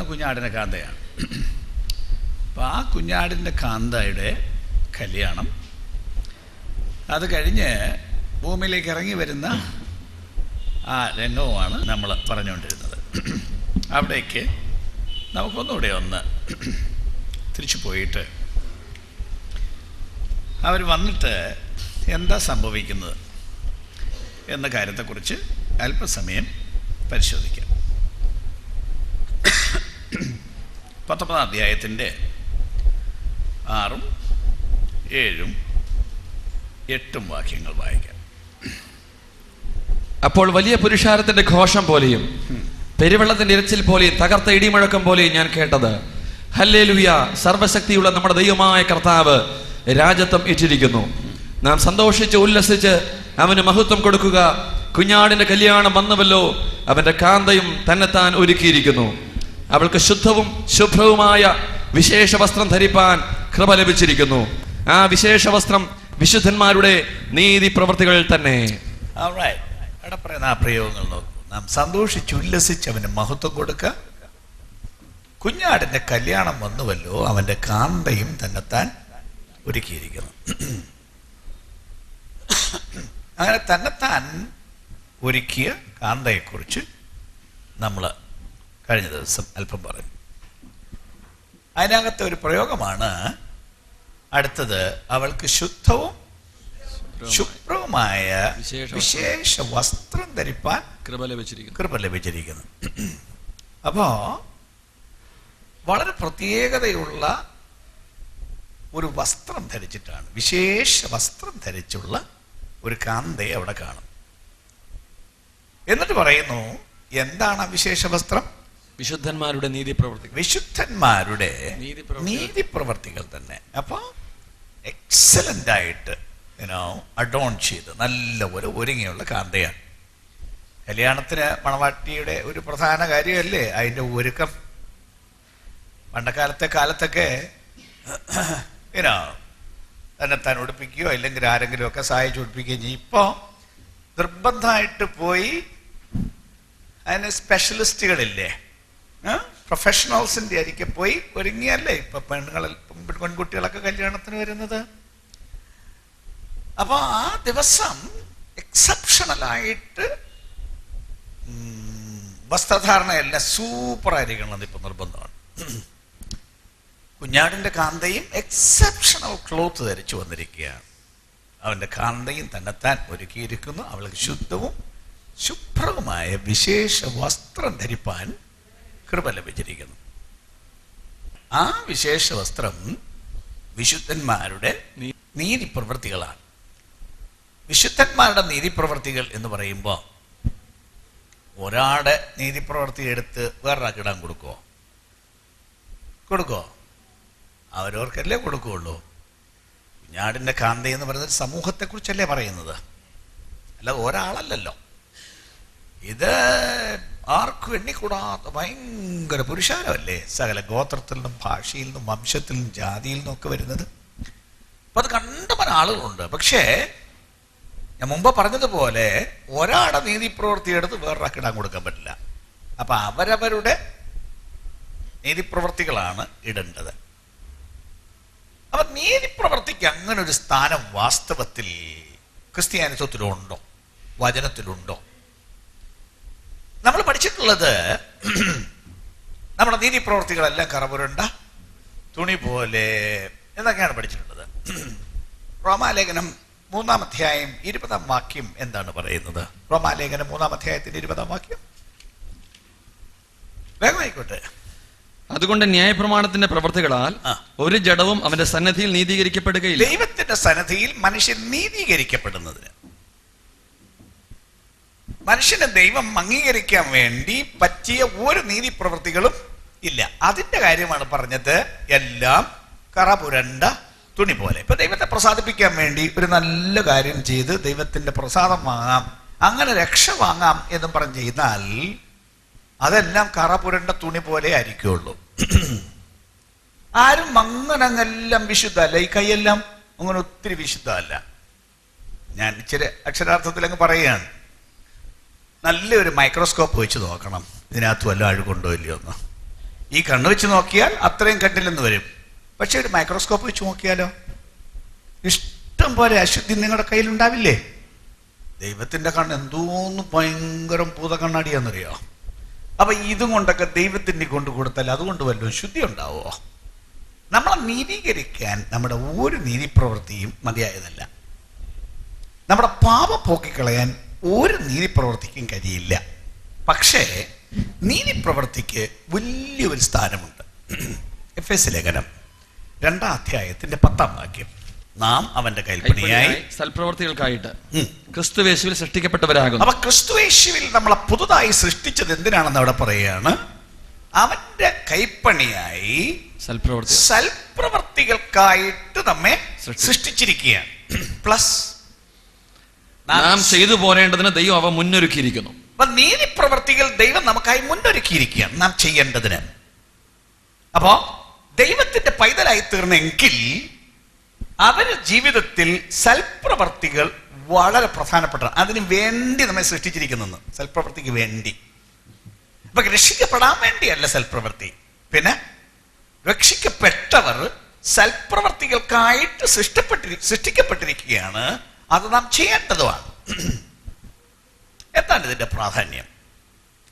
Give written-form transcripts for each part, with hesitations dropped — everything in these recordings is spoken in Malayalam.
കുഞ്ഞാടിൻ്റെ കാന്തയാണ്. അപ്പോൾ ആ കുഞ്ഞാടിൻ്റെ കാന്തയുടെ കല്യാണം, അത് കഴിഞ്ഞ് ഭൂമിയിലേക്ക് ഇറങ്ങി വരുന്ന ആ രംഗവുമാണ് നമ്മൾ പറഞ്ഞുകൊണ്ടിരുന്നത്. അവിടേക്ക് നമുക്കൊന്നുകൂടെ ഒന്ന് തിരിച്ചു പോയിട്ട് അവർ വന്നിട്ട് എന്താ സംഭവിക്കുന്നത് എന്ന കാര്യത്തെക്കുറിച്ച് അല്പസമയം പരിശോധിക്കാം. 19 അധ്യായത്തിൻ്റെ 6, 7, 8 വാക്യങ്ങൾ വായിക്കാം. അപ്പോൾ വലിയ പുരുഷാരത്തിന്റെ ഘോഷം പോലെയും പെരുവെള്ളത്തിന്റെ ഇരച്ചിൽ പോലെയും തകർത്ത ഇടിമുഴക്കം പോലെയും ഞാൻ കേട്ടത്, ഹല്ലേലൂയ, സർവശക്തിയുള്ള നമ്മുടെ ദൈവമായ കർത്താവ് രാജത്വം ഏറ്റിരിക്കുന്നു. നാം സന്തോഷിച്ച് ഉല്ലസിച്ച് അവന് മഹത്വം കൊടുക്കുക. കുഞ്ഞാടിന്റെ കല്യാണം വന്നുവല്ലോ, അവന്റെ കാന്തയും തന്നെത്താൻ ഒരുക്കിയിരിക്കുന്നു. അവൾക്ക് ശുദ്ധവും ശുഭ്രവുമായ വിശേഷ വസ്ത്രം ധരിപ്പാൻ കൃപ ലഭിച്ചിരിക്കുന്നു. ആ വിശേഷ വസ്ത്രം വിശുദ്ധന്മാരുടെ നീതി പ്രവർത്തികൾ തന്നെ. അവിടെ പറയുന്ന ആ പ്രയോഗങ്ങൾ നോക്കൂ. നാം സന്തോഷിച്ച് ഉല്ലസിച്ച് അവന് മഹത്വം കൊടുക്കുക. കുഞ്ഞാടിന്റെ കല്യാണം വന്നുവല്ലോ, അവന്റെ കാന്തയും തന്നെത്താൻ ഒരുക്കിയിരിക്കുന്നു. അങ്ങനെ തന്നെത്താൻ ഒരുക്കിയ കാന്തയെക്കുറിച്ച് നമ്മൾ കഴിഞ്ഞ ദിവസം അല്പം പറഞ്ഞു. അതിനകത്തെ ഒരു പ്രയോഗമാണ് അടുത്തത്. അവൾക്ക് ശുദ്ധവും ശുഭ്രവുമായ വിശേഷ വസ്ത്രം ധരിപ്പാൻ കൃപ ലഭിച്ചിരിക്കുന്നു. അപ്പോ വളരെ പ്രത്യേകതയുള്ള ഒരു വസ്ത്രം ധരിച്ചിട്ടാണ്, വിശേഷ വസ്ത്രം ധരിച്ചുള്ള ഒരു കാന്തയെ അവിടെ കാണും. എന്നിട്ട് പറയുന്നു, എന്താണ് ആ വിശേഷ വസ്ത്രം? വിശുദ്ധന്മാരുടെ നീതിപ്രവർത്തികൾ. വിശുദ്ധന്മാരുടെ നീതിപ്രവർത്തികൾ തന്നെ. അപ്പൊ എക്സലന്റ് ആയിട്ട് അഡോൺ ചെയ്ത് നല്ല ഒരു ഒരുങ്ങിയുള്ള കാന്തയാണ്. കല്യാണത്തിന് മണവാട്ടിയുടെ ഒരു പ്രധാന കാര്യമല്ലേ അതിൻ്റെ ഒരുക്കം. കാലത്തൊക്കെ തന്നെത്താൻ ഉടുപ്പിക്കുകയോ അല്ലെങ്കിൽ ആരെങ്കിലും ഒക്കെ സഹായിച്ച് ഉടുപ്പിക്കുകയും ചെയ്യും. ഇപ്പോൾ നിർബന്ധമായിട്ട് പോയി അതിന് സ്പെഷ്യലിസ്റ്റുകളില്ലേ, പ്രൊഫഷണൽസിൻ്റെ അരികെ പോയി ഒരുങ്ങിയല്ലേ ഇപ്പൊ പെൺകുട്ടികളൊക്കെ കല്യാണത്തിന് വരുന്നത്. അപ്പോൾ ആ ദിവസം എക്സെപ്ഷണലായിട്ട് വസ്ത്രധാരണയെല്ലാം സൂപ്പറായിരിക്കണം ഇപ്പൊ നിർബന്ധമാണ്. കുഞ്ഞാടിന്റെ കാന്തയും എക്സെപ്ഷണൽ ക്ലോത്ത് ധരിച്ചു വന്നിരിക്കുകയാണ്. അവന്റെ കാന്തയും തന്നെത്താൻ ഒരുക്കിയിരിക്കുന്നു. അവൾക്ക് ശുദ്ധവും ശുഭ്രവുമായ വിശേഷ വസ്ത്രം ധരിപ്പാൻ കൃപ ലഭിച്ചിരിക്കുന്നു. ആ വിശേഷ വസ്ത്രം വിശുദ്ധന്മാരുടെ നീതിപ്രവൃത്തികളാണ്. വിശുദ്ധന്മാരുടെ നീതിപ്രവൃത്തികൾ എന്ന് പറയുമ്പോൾ ഒരാളുടെ നീതിപ്രവൃത്തി എടുത്ത് വേറൊരാൾക്ക് ഇടാൻ കൊടുക്കോ? അവരവർക്കല്ലേ കൊടുക്കുകയുള്ളൂ. കുഞ്ഞാടിന്റെ കാന്ത എന്ന് പറയുന്നത് സമൂഹത്തെക്കുറിച്ചല്ലേ പറയുന്നത്, അല്ലാതെ ഒരാളല്ലല്ലോ. ഇത് ആർക്കും എണ്ണിക്കൂടാത്ത ഭയങ്കര പുരുഷാരമല്ലേ, സകല ഗോത്രത്തിൽ നിന്നും ഭാഷയിൽ നിന്നും വംശത്തിൽ നിന്നും ജാതിയിൽ നിന്നും ഒക്കെ വരുന്നത്. അപ്പൊ അത് കണ്ടമാന ആളുകളുണ്ട്. പക്ഷേ ഞാൻ മുമ്പ് പറഞ്ഞതുപോലെ ഒരാളുടെ നീതിപ്രവൃത്തി എടുത്ത് വേറൊരാൾക്ക് ഇടാൻ കൊടുക്കാൻ പറ്റില്ല. അപ്പൊ അവരവരുടെ നീതിപ്രവൃത്തികളാണ് ഇടേണ്ടത്. അപ്പൊ നീതിപ്രവൃത്തിക്ക് അങ്ങനെ ഒരു സ്ഥാനം വാസ്തവത്തിൽ ക്രിസ്ത്യാനിത്വത്തിലുണ്ടോ, വചനത്തിലുണ്ടോ? നമ്മൾ പഠിച്ചിട്ടുള്ളത് നമ്മുടെ നീതിപ്രവൃത്തികളെല്ലാം കറപുരണ്ട തുണി പോലെ എന്നൊക്കെയാണ് പഠിച്ചിട്ടുള്ളത്. റോമാലേഖനം 3-ാം അധ്യായം 20-ാം വാക്യം എന്താണ് പറയുന്നത്? റോമാലേഖനം 3-ാം അധ്യായത്തിന്റെ 20-ാം വാക്യം വേഗമായിക്കോട്ടെ. അതുകൊണ്ട് ന്യായപ്രമാണത്തിന്റെ പ്രവർത്തികളാൽ ഒരു ജഡവും അവന്റെ സന്നിധിയിൽ നീതീകരിക്കപ്പെടുകയില്ല. ദൈവത്തിന്റെ സന്നിധിയിൽ മനുഷ്യൻ നീതീകരിക്കപ്പെടുന്നതിന്, മനുഷ്യന് ദൈവം അംഗീകരിക്കാൻ വേണ്ടി പറ്റിയ ഒരു നീതിപ്രവൃത്തികളും ഇല്ല. അതിന്റെ കാര്യമാണ് പറഞ്ഞത്. എല്ലാം കറപുരണ്ട തുണി പോലെ. ഇപ്പൊ ദൈവത്തെ പ്രസാദിപ്പിക്കാൻ വേണ്ടി ഒരു നല്ല കാര്യം ചെയ്ത് ദൈവത്തിന്റെ പ്രസാദം വാങ്ങാം, അങ്ങനെ രക്ഷ വാങ്ങാം എന്നും പറഞ്ഞു ചെയ്താൽ അതെല്ലാം കറപുരണ്ട തുണി പോലെ ആയിരിക്കുള്ളൂ. ആരും അങ്ങനെല്ലാം വിശുദ്ധമല്ല. ഈ കൈയെല്ലാം അങ്ങനെ ഒത്തിരി വിശുദ്ധമല്ല. ഞാൻ ഇച്ചിരി അക്ഷരാർത്ഥത്തിൽ അങ്ങ് പറയുകയാണ്, നല്ലൊരു മൈക്രോസ്കോപ്പ് വെച്ച് നോക്കണം ഇതിനകത്ത് വല്ല അഴുകുണ്ടോ ഇല്ലയോ എന്ന്. ഈ കണ്ണ് വെച്ച് നോക്കിയാൽ അത്രയും കണ്ടില്ലെന്ന് വരും. പക്ഷെ ഒരു മൈക്രോസ്കോപ്പ് വെച്ച് നോക്കിയാലോ ഇഷ്ടം പോലെ അശുദ്ധി നിങ്ങളുടെ കയ്യിലുണ്ടാവില്ലേ? ദൈവത്തിന്റെ കണ്ണ് എന്തോന്ന് ഭയങ്കരം പൂത കണ്ണാടിയാന്നറിയോ? അപ്പൊ ഇതും കൊണ്ടൊക്കെ ദൈവത്തിന് കൊണ്ടു കൊടുത്താൽ അതുകൊണ്ട് വല്ലതും ശുദ്ധി ഉണ്ടാവോ? നമ്മളെ നീതീകരിക്കാൻ നമ്മുടെ ഒരു നീതിപ്രവൃത്തിയും മതിയായതല്ല. നമ്മുടെ പാപം പോക്കിക്കളയാൻ ഒരു നീതിപ്രവൃത്തിക്കും കഴിയില്ല. പക്ഷേ നീതിപ്രവൃത്തിക്ക് വലിയൊരു സ്ഥാനമുണ്ട്. എഫെസ്യ ലേഖനം 2-ാം അധ്യായത്തിന്റെ 10-ാം വാക്യം, നാം അവന്റെ കൽപ്പനയായി സൽപ്രവർത്തികൾക്കായിട്ട് ക്രിസ്തുയേശുവിൽ സൃഷ്ടിക്കപ്പെട്ടവരാകുന്നു. അപ്പൊ ക്രിസ്തുയേശുവിൽ നമ്മളെ പുതുതായി സൃഷ്ടിച്ചത് എന്തിനാണെന്ന് അവിടെ പറയുകയാണ്. അവന്റെ കൈപ്പണിയായി സൽപ്രവർത്തികൾക്കായിട്ട് നമ്മെ സൃഷ്ടിച്ചിരിക്കുകയാണ്. പ്ലസ് നാം ചെയ്തു പോരേണ്ടതിന് ദൈവം അവ മുന്നൊരുക്കിയിരിക്കുന്നു. അപ്പൊ നീതിപ്രവർത്തികൾ ദൈവം നമുക്കായി മുന്നൊരുക്കിയിരിക്കുകയാണ് നാം ചെയ്യേണ്ടതിന്. അപ്പോ ദൈവത്തിന്റെ പൈതലായി തീർന്നെങ്കിൽ അവര് ജീവിതത്തിൽ സൽപ്രവർത്തികൾ വളരെ പ്രധാനപ്പെട്ട, അതിന് വേണ്ടി നമ്മെ സൃഷ്ടിച്ചിരിക്കുന്നു. സൽപ്രവർത്തിക്ക് വേണ്ടി. അപ്പൊ രക്ഷിക്കപ്പെടാൻ വേണ്ടിയല്ല സൽപ്രവർത്തി. പിന്നെ രക്ഷിക്കപ്പെട്ടവർ സൽപ്രവർത്തികൾക്കായിട്ട് സൃഷ്ടിക്കപ്പെട്ടിരിക്കുകയാണ്. അത് നാം ചെയ്യേണ്ടതുമാണ്. എന്താണ് ഇതിന്റെ പ്രാധാന്യം?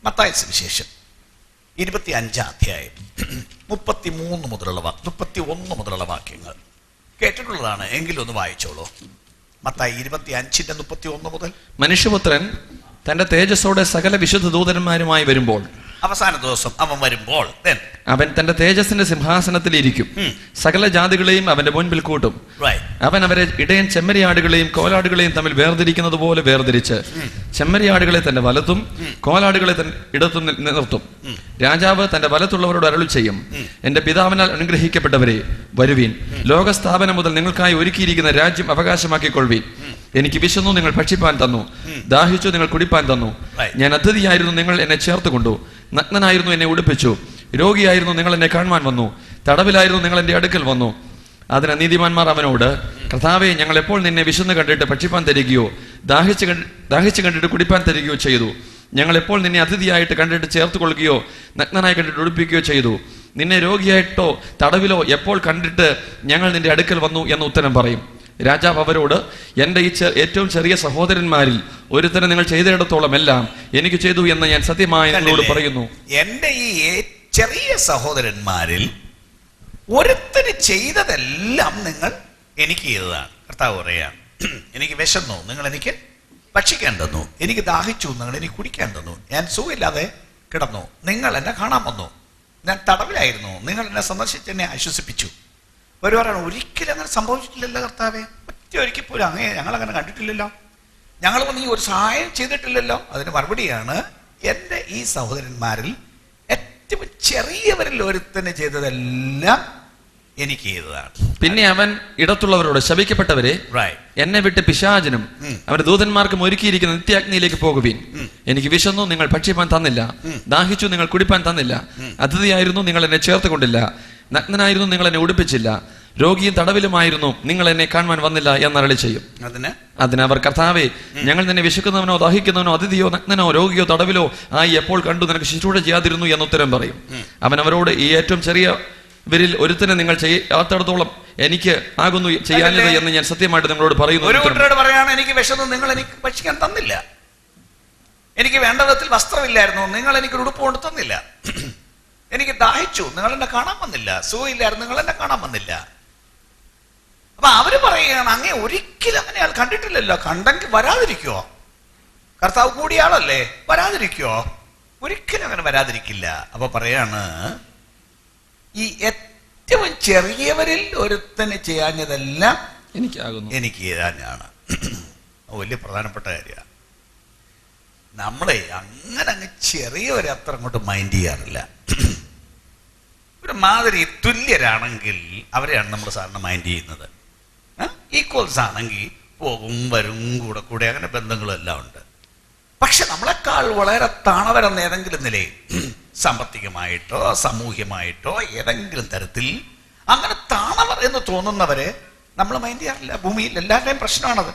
മത്തായി സുവിശേഷം 25-ാം അധ്യായം 31 മുതലുള്ള വാക്യങ്ങൾ കേട്ടിട്ടുള്ളതാണ്. എങ്കിലും ഒന്ന് വായിച്ചോളൂ. മത്തായി 25:31 മുതൽ. മനുഷ്യപുത്രൻ തന്റെ തേജസ്സോടെ സകല വിശുദ്ധ ദൂതന്മാരുമായി വരുമ്പോൾ, അവസാന ദിവസം അവൻ വരുമ്പോൾ അവൻ തന്റെ തേജസ്സിന്റെ സിംഹാസനത്തിൽ ഇരിക്കും. സകല ജാതികളെയും അവന്റെ മുൻപിൽ കൂട്ടും. അവൻ അവരെ ഇടയൻ ചെമ്മരിയാടുകളെയും കോലാടുകളെയും തമ്മിൽ വേർതിരിക്കുന്നത് പോലെ വേർതിരിച്ച് ചെമ്മരിയാടുകളെ തന്റെ വലത്തും കോലാടുകളെ ഇടത്തും നിർത്തും. രാജാവ് തന്റെ വലത്തുള്ളവരോട് അരുളി ചെയ്യും, എന്റെ പിതാവിനാൽ അനുഗ്രഹിക്കപ്പെട്ടവരെ, വരുവീൻ, ലോകസ്ഥാപനം മുതൽ നിങ്ങൾക്കായി ഒരുക്കിയിരിക്കുന്ന രാജ്യം അവകാശമാക്കിക്കൊള്ളുവീൻ. എനിക്ക് വിശന്നു, നിങ്ങൾ ഭക്ഷിപ്പാൻ തന്നു. ദാഹിച്ചു, നിങ്ങൾ കുടിപ്പാൻ തന്നു. ഞാൻ അതിഥിയായിരുന്നു, നിങ്ങൾ എന്നെ ചേർത്ത് കൊണ്ടു. നഗ്നനായിരുന്നു, എന്നെ ഉടുപ്പിച്ചു. രോഗിയായിരുന്നു, നിങ്ങൾ എന്നെ കാണുവാൻ വന്നു. തടവിലായിരുന്നു, നിങ്ങൾ എന്റെ അടുക്കൽ വന്നു. അതിന് നീതിമാന്മാർ അവനോട്, കർത്താവേ, ഞങ്ങൾ എപ്പോൾ നിന്നെ വിശന്ന് കണ്ടിട്ട് ഭക്ഷിപ്പാൻ തരികയോ ദാഹിച്ച് കണ്ടിട്ട് കുടിപ്പാൻ തരികയോ ചെയ്തു? ഞങ്ങൾ എപ്പോൾ നിന്നെ അതിഥിയായിട്ട് കണ്ടിട്ട് ചേർത്ത് കൊള്ളുകയോ നഗ്നനായി കണ്ടിട്ട് ഉടുപ്പിക്കുകയോ ചെയ്തു? നിന്നെ രോഗിയായിട്ടോ തടവിലോ എപ്പോൾ കണ്ടിട്ട് ഞങ്ങൾ നിന്റെ അടുക്കൽ വന്നു എന്ന് ഉത്തരം പറയും. രാജാവ് അവരോട്, എൻ്റെ ഈ ഏറ്റവും ചെറിയ സഹോദരന്മാരിൽ ഒരുത്തനെ നിങ്ങൾ ചെയ്തിടത്തോളം എല്ലാം എനിക്ക് ചെയ്തു എന്ന് ഞാൻ സത്യമായി നിങ്ങളോട് പറയുന്നു. എൻ്റെ ഈ ചെറിയ സഹോദരന്മാരിൽ ഒരുത്തന് ചെയ്തതെല്ലാം നിങ്ങൾ എനിക്ക് ചെയ്തതാണ്. കർത്താവ് പറയാണ്, എനിക്ക് വിശന്നു, നിങ്ങൾ എനിക്ക് ഭക്ഷിക്കാൻ തന്നു. എനിക്ക് ദാഹിച്ചു, നിങ്ങൾ എനിക്ക് കുടിക്കാൻ തന്നു. ഞാൻ സുഖമില്ലാതെ കിടന്നു, നിങ്ങൾ എന്നെ കാണാൻ വന്നു. ഞാൻ തടവിലായിരുന്നു, നിങ്ങൾ എന്നെ സന്ദർശിച്ച് എന്നെ ആശ്വസിപ്പിച്ചു. ഒരു പറയാണ്, ഒരിക്കലും അങ്ങനെ സംഭവിച്ചിട്ടില്ലല്ലോ കർത്താവേ, ഒരിക്കൽ പോലും അങ്ങനെ ഞങ്ങളങ്ങനെ കണ്ടിട്ടില്ലല്ലോ, ഞങ്ങൾ വന്ന് ഈ ഒരു സഹായം ചെയ്തിട്ടില്ലല്ലോ. അതിന് മറുപടിയാണ്, എൻ്റെ ഈ സഹോദരന്മാരിൽ ഏറ്റവും ചെറിയവരിൽ ഒരുത്തന്നെ ചെയ്തതെല്ലാം എനിക്ക് ചെയ്തതാണ്. പിന്നെ അവൻ ഇടത്തുള്ളവരോട്, ശപിക്കപ്പെട്ടവരെ, എന്നെ വിട്ട് പിശാചിനും അവന്റെ ദൂതന്മാർക്കും ഒരുക്കിയിരിക്കുന്ന നിത്യാഗ്നിയിലേക്ക് പോകുവീൻ. എനിക്ക് വിശന്നു, നിങ്ങൾ ഭക്ഷിപ്പാൻ തന്നില്ല. ദാഹിച്ചു, നിങ്ങൾ കുടിപ്പാൻ തന്നില്ല. അതിഥിയായിരുന്നു, നിങ്ങൾ എന്നെ ചേർത്ത് കൊണ്ടില്ല. നഗ്നനായിരുന്നു, നിങ്ങൾ എന്നെ ഉടുപ്പിച്ചില്ല. രോഗിയും തടവിലുമായിരുന്നു, നിങ്ങൾ എന്നെ കാണുവാൻ വന്നില്ല എന്നരുളി ചെയ്യും. അതിനവർ, കർത്താവേ, ഞങ്ങൾ നിന്നെ വിശക്കുന്നവനോ ദാഹിക്കുന്നവനോ അതിഥിയോ നഗ്നനോ രോഗിയോ തടവിലോ ആയി എപ്പോൾ കണ്ടു നിനക്ക് ശുശ്രൂഷ ചെയ്യാതിരുന്നു എന്നുത്തരം പറയും. അവൻ അവരോട്, ഈ ഏറ്റവും ചെറിയവരിൽ ഒരുത്തനെ നിങ്ങൾ ചെയ്യാത്തിടത്തോളം എനിക്ക് ആകുന്നു ചെയ്യാഞ്ഞത് എന്ന് ഞാൻ സത്യമായിട്ട് നിങ്ങളോട് പറയുന്നു. പറയാണ്, എനിക്ക് വിശന്നു, നിങ്ങൾ എനിക്ക് ഭക്ഷിക്കാൻ തന്നില്ല. എനിക്ക് വേണ്ട വിധത്തിൽ വസ്ത്രമില്ലായിരുന്നു, നിങ്ങൾ എനിക്ക് ഉടുപ്പ് കൊണ്ട് തന്നില്ല. എനിക്ക് ദാഹിച്ചു, നിങ്ങൾ എന്നെ കാണാൻ വന്നില്ല. സുഖമില്ലായിരുന്നു, നിങ്ങൾ എന്നെ കാണാൻ വന്നില്ല. അപ്പൊ അവര് പറയുകയാണ്, അങ്ങേ ഒരിക്കലും അങ്ങനെ ആൾ കണ്ടിട്ടില്ലല്ലോ. കണ്ടെങ്കിൽ വരാതിരിക്കുവോ? കർത്താവ് കൂടിയ ആളല്ലേ, വരാതിരിക്കുവോ? ഒരിക്കലും അങ്ങനെ വരാതിരിക്കില്ല. അപ്പൊ പറയാണ്, ഈ ഏറ്റവും ചെറിയവരിൽ ഒരുത്തന് ചെയ്യാഞ്ഞതെല്ലാം എനിക്ക് ചെയ്യാഞ്ഞാണ്. വലിയ പ്രധാനപ്പെട്ട കാര്യമാണ്. നമ്മളെ അങ്ങനെ അങ്ങ് ചെറിയവരെ അത്ര അങ്ങോട്ട് മൈൻഡ് ചെയ്യാറില്ല. ഒരു മാതിരി തുല്യരാണെങ്കിൽ അവരെയാണ് നമ്മൾ സാറിന് മൈൻഡ് ചെയ്യുന്നത്. ഈക്വൽസ് ആണെങ്കിൽ പോകും വരും കൂടെ കൂടെ അങ്ങനെ ബന്ധങ്ങളും എല്ലാം ഉണ്ട്. പക്ഷെ നമ്മളെക്കാൾ വളരെ താണവരെന്ന ഏതെങ്കിലും നിലയിൽ, സാമ്പത്തികമായിട്ടോ സാമൂഹ്യമായിട്ടോ ഏതെങ്കിലും തരത്തിൽ അങ്ങനെ താണവർ എന്ന് തോന്നുന്നവരെ നമ്മൾ മൈൻഡ് ചെയ്യാറില്ല. ഭൂമിയിൽ എല്ലാവരുടെയും പ്രശ്നമാണത്.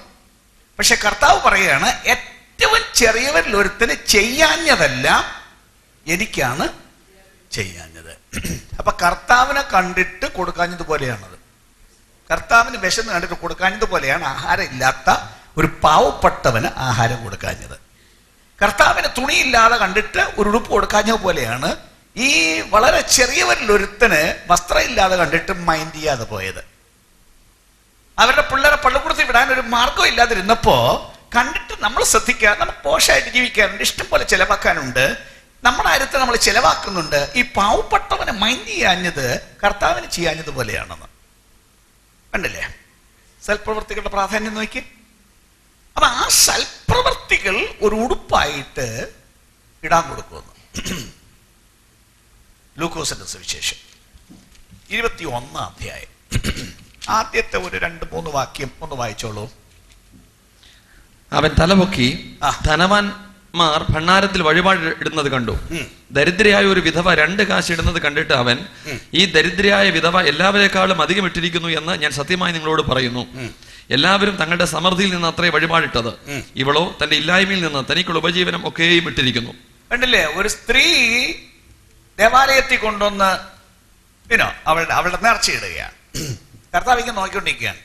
പക്ഷെ കർത്താവ് പറയുകയാണ്, ഏറ്റവും ചെറിയവരിൽ ഒരുത്തന് ചെയ്യാഞ്ഞതെല്ലാം എനിക്കാണ് ചെയ്യാഞ്ഞത്. അപ്പൊ കർത്താവിനെ കണ്ടിട്ട് കൊടുക്കാഞ്ഞതുപോലെയാണത്. കർത്താവിന് വിശന്ന് കണ്ടിട്ട് കൊടുക്കാഞ്ഞതുപോലെയാണ് ആഹാരം ഇല്ലാത്ത ഒരു പാവപ്പെട്ടവന് ആഹാരം കൊടുക്കാഞ്ഞത്. കർത്താവിന് തുണിയില്ലാതെ കണ്ടിട്ട് ഒരു ഉടുപ്പ് കൊടുക്കാഞ്ഞത് പോലെയാണ് ഈ വളരെ ചെറിയവരിൽ ഒരുത്തന് വസ്ത്രം ഇല്ലാതെ കണ്ടിട്ട് മൈൻഡ് ചെയ്യാതെ പോയത്. അവരുടെ പിള്ളേരെ പള്ളിക്കൂടത്തിൽ വിടാൻ ഒരു മാർഗം ഇല്ലാതിരുന്നപ്പോ കണ്ടിട്ട് നമ്മൾ ശ്രദ്ധിക്കുക, നമുക്ക് പോഷായിട്ട് ജീവിക്കാനുണ്ട്, ഇഷ്ടം പോലെ ചെലവാക്കാനുണ്ട്, നമ്മുടെ കാര്യത്തെ നമ്മൾ ചെലവാക്കുന്നുണ്ട്. ഈ പാവപ്പെട്ടവനെ മൈൻഡ് ചെയ്യാഞ്ഞത് കർത്താവിന് ചെയ്യാഞ്ഞത് പോലെയാണെന്ന് കണ്ടില്ലേ? സൽപ്രവൃത്തികളുടെ പ്രാധാന്യം നോക്കി. അപ്പൊ ആ സൽപ്രവൃത്തികൾ ഒരു ഉടുപ്പായിട്ട് ഇടാൻ കൊടുക്കുന്നു. ലൂക്കോസിന്റെ സുവിശേഷം 21 അധ്യായം ആദ്യത്തെ ഒരു 2-3 വാക്യം ഒന്ന് വായിച്ചോളൂ. അവൻ തലപൊക്കി ധനവാന്മാർ ഭണ്ഡാരത്തിൽ വഴിപാട് ഇടുന്നത് കണ്ടു. ദരിദ്രയായ ഒരു വിധവ 2 കാശ് ഇടുന്നത് കണ്ടിട്ട് അവൻ, ഈ ദരിദ്രയായ വിധവ എല്ലാവരെക്കാളും അധികം ഇട്ടിരിക്കുന്നു എന്ന് ഞാൻ സത്യമായി നിങ്ങളോട് പറയുന്നു. എല്ലാവരും തങ്ങളുടെ സമൃദ്ധിയിൽ നിന്ന് അത്രേ വഴിപാടിട്ടത്, ഇവളോ തന്റെ ഇല്ലായ്മയിൽ നിന്ന് തനിക്കുള്ള ഉപജീവനം ഒക്കെയും ഇട്ടിരിക്കുന്നു. കണ്ടില്ലേ? ഒരു സ്ത്രീ ദേവാലയത്തിൽ കൊണ്ടുവന്ന് അവളുടെ നേർച്ചയിടുകയാണ്. കർത്താവിക്ക് നോക്കിക്കൊണ്ടിരിക്കുകയാണ്.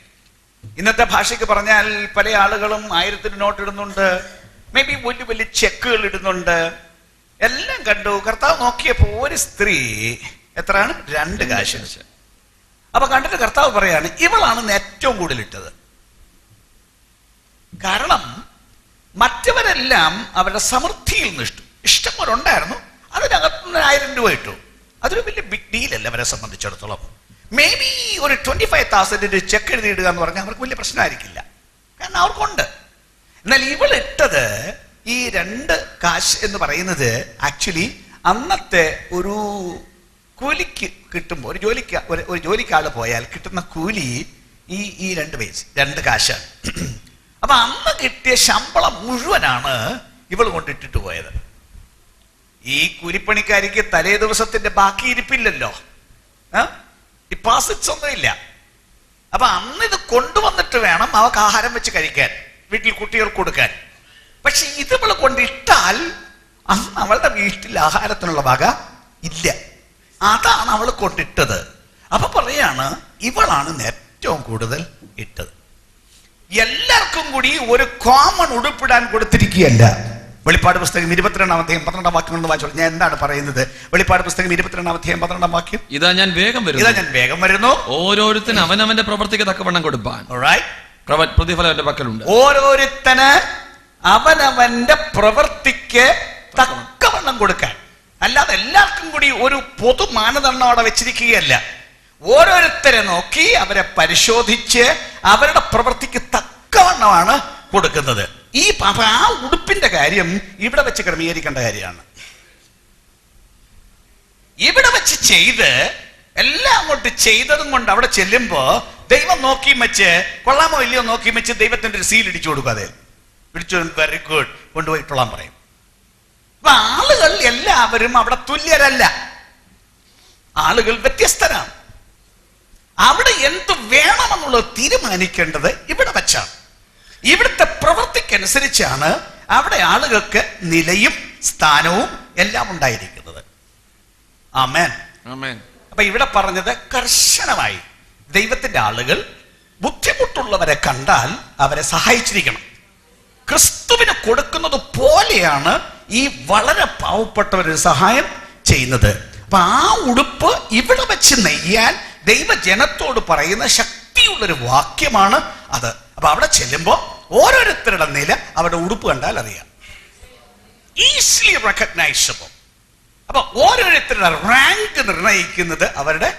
ഇന്നത്തെ ഭാഷയ്ക്ക് പറഞ്ഞാൽ പല ആളുകളും 1000 നോട്ട് ഇടുന്നുണ്ട്, മേ ബി വലിയ വലിയ ചെക്കുകൾ ഇടുന്നുണ്ട്. എല്ലാം കണ്ടു. കർത്താവ് നോക്കിയപ്പോ ഒരു സ്ത്രീ എത്രയാണ്? 2 കാശ്. അപ്പൊ കണ്ടിട്ട് കർത്താവ് പറയാണ്, ഇവളാണ് ഏറ്റവും കൂടുതൽ ഇട്ടത്. കാരണം മറ്റവരെല്ലാം അവരുടെ സമൃദ്ധിയിൽ നിന്ന് ഇഷ്ടം പോലെ ഉണ്ടായിരുന്നു, അതിനകത്ത് 1000 രൂപ ഇട്ടു. അതൊരു വലിയ ബിഗ് ഡീലല്ല അവരെ സംബന്ധിച്ചിടത്തോളം. മേ ബി ഒരു 25,000 ചെക്ക് എഴുതിയിടുക എന്ന് പറഞ്ഞാൽ അവർക്ക് വലിയ പ്രശ്നമായിരിക്കില്ല, കാരണം അവർക്കുണ്ട്. എന്നാൽ ഇവളിട്ടത് ഈ 2 കാശ് എന്ന് പറയുന്നത് ആക്ച്വലി അന്നത്തെ ഒരു കൂലിക്ക് കിട്ടുമ്പോൾ, ഒരു ജോലിക്കാള് പോയാൽ കിട്ടുന്ന കൂലി ഈ 2 പൈസ 2 കാശാണ്. അപ്പൊ അന്ന് കിട്ടിയ ശമ്പളം മുഴുവനാണ് ഇവൾ കൊണ്ടിട്ടിട്ട് പോയത്. ഈ കൂലിപ്പണിക്കാരിക്ക് തലേ ദിവസത്തിന്റെ ബാക്കി ഇരിപ്പില്ലല്ലോ, ഡിപ്പോസിറ്റ്സ് ഒന്നുമില്ല. അപ്പൊ അന്ന് ഇത് കൊണ്ടുവന്നിട്ട് വേണം അവൾക്ക് ആഹാരം വെച്ച് കഴിക്കാൻ, വീട്ടിൽ കുട്ടികൾക്ക് കൊടുക്കാൻ. പക്ഷെ ഇത് ഇവള് കൊണ്ടിട്ടാൽ അന്ന് അവളുടെ വീട്ടിൽ ആഹാരത്തിനുള്ള വക ഇല്ല. അതാണ് അവൾ കൊണ്ടിട്ടത്. അപ്പൊ പറയാണ്, ഇവളാണ് ഏറ്റവും കൂടുതൽ ഇട്ടത്. എല്ലാവർക്കും കൂടി ഒരു കോമൺ ഉടുപ്പിടാൻ കൊടുത്തിരിക്കുകയല്ല. വെളിപ്പാട് പുസ്തകം 22-ാം അധ്യായം 12-ാം വാക്യം കൊണ്ട് വായിച്ചോളൂ. ഞാൻ എന്താണ് പറയുന്നത്? വെളിപ്പാട് പുസ്തകം 22-ാം അധ്യായം 12-ാം വാക്യം. ഇതാ ഞാൻ വേഗം വരുന്നു, ഓരോരുത്തന് അവനവന്റെ പ്രവൃത്തിക്ക് തക്കവണ്ണം കൊടുപ്പാൻ പ്രതിഫലം എന്റെ പക്കലുണ്ട്. ഓരോരുത്തന് അവനവന്റെ പ്രവൃത്തിക്ക് തക്കവണ്ണം കൊടുക്കാൻ, അല്ലാതെ എല്ലാവർക്കും കൂടി ഒരു പൊതു മാനദണ്ഡം അവിടെ വെച്ചിരിക്കുകയല്ല. ഓരോരുത്തരെ നോക്കി അവരെ പരിശോധിച്ച് അവരുടെ പ്രവൃത്തിക്ക് തക്കവണ്ണമാണ് കൊടുക്കുന്നത്. ആ ഉടുപ്പിന്റെ കാര്യം ഇവിടെ വെച്ച് ക്രമീകരിക്കേണ്ട കാര്യമാണ്. ഇവിടെ വെച്ച് ചെയ്ത് എല്ലാം അങ്ങോട്ട് ചെയ്തതും കൊണ്ട് അവിടെ ചെല്ലുമ്പോ ദൈവം നോക്കി വെച്ച് കൊള്ളാമോ ഇല്ലയോ നോക്കി വെച്ച് ദൈവത്തിന്റെ ഒരു സീൽ ഇടിച്ചു കൊടുക്കാതെ പിടിച്ചു, വെരി ഗുഡ്, കൊണ്ടുപോയിട്ടോളാൻ പറയും. അപ്പൊ ആളുകൾ എല്ലാവരും അവിടെ തുല്യരല്ല, ആളുകൾ വ്യത്യസ്തരാണ്. അവിടെ എന്ത് വേണമെന്നുള്ളത് തീരുമാനിക്കേണ്ടത് ഇവിടെ വെച്ചാണ്. ഇവിടുത്തെ പ്രവൃത്തിക്കനുസരിച്ചാണ് അവിടെ ആളുകൾക്ക് നിലയും സ്ഥാനവും എല്ലാം ഉണ്ടായിരിക്കുന്നത്. ആമേൻ, ആമേൻ. അപ്പൊ ഇവിടെ പറഞ്ഞത് കർശനമായി ദൈവത്തിന്റെ ആളുകൾ ബുദ്ധിമുട്ടുള്ളവരെ കണ്ടാൽ അവരെ സഹായിച്ചിരിക്കണം. ക്രിസ്തുവിന് കൊടുക്കുന്നത് പോലെയാണ് ഈ വളരെ പാവപ്പെട്ടവരുടെ സഹായം ചെയ്യുന്നത്. അപ്പൊ ആ ഉടുപ്പ് ഇവിടെ വെച്ച് നെയ്യാൻ ദൈവജനത്തോട് പറയുന്ന ശക്തിയുള്ളൊരു വാക്യമാണ് അത്. അപ്പൊ അവിടെ ചെല്ലുമ്പോ ഓരോരുത്തരുടെ നില അവരുടെ ഉടുപ്പ് കണ്ടാൽ അറിയാം, ഈസിലി റെക്കഗ്നൈസബിൾ. അപ്പൊ ഓരോരുത്തരുടെ റാങ്ക് നിർണയിക്കുന്നത് അവരുടെ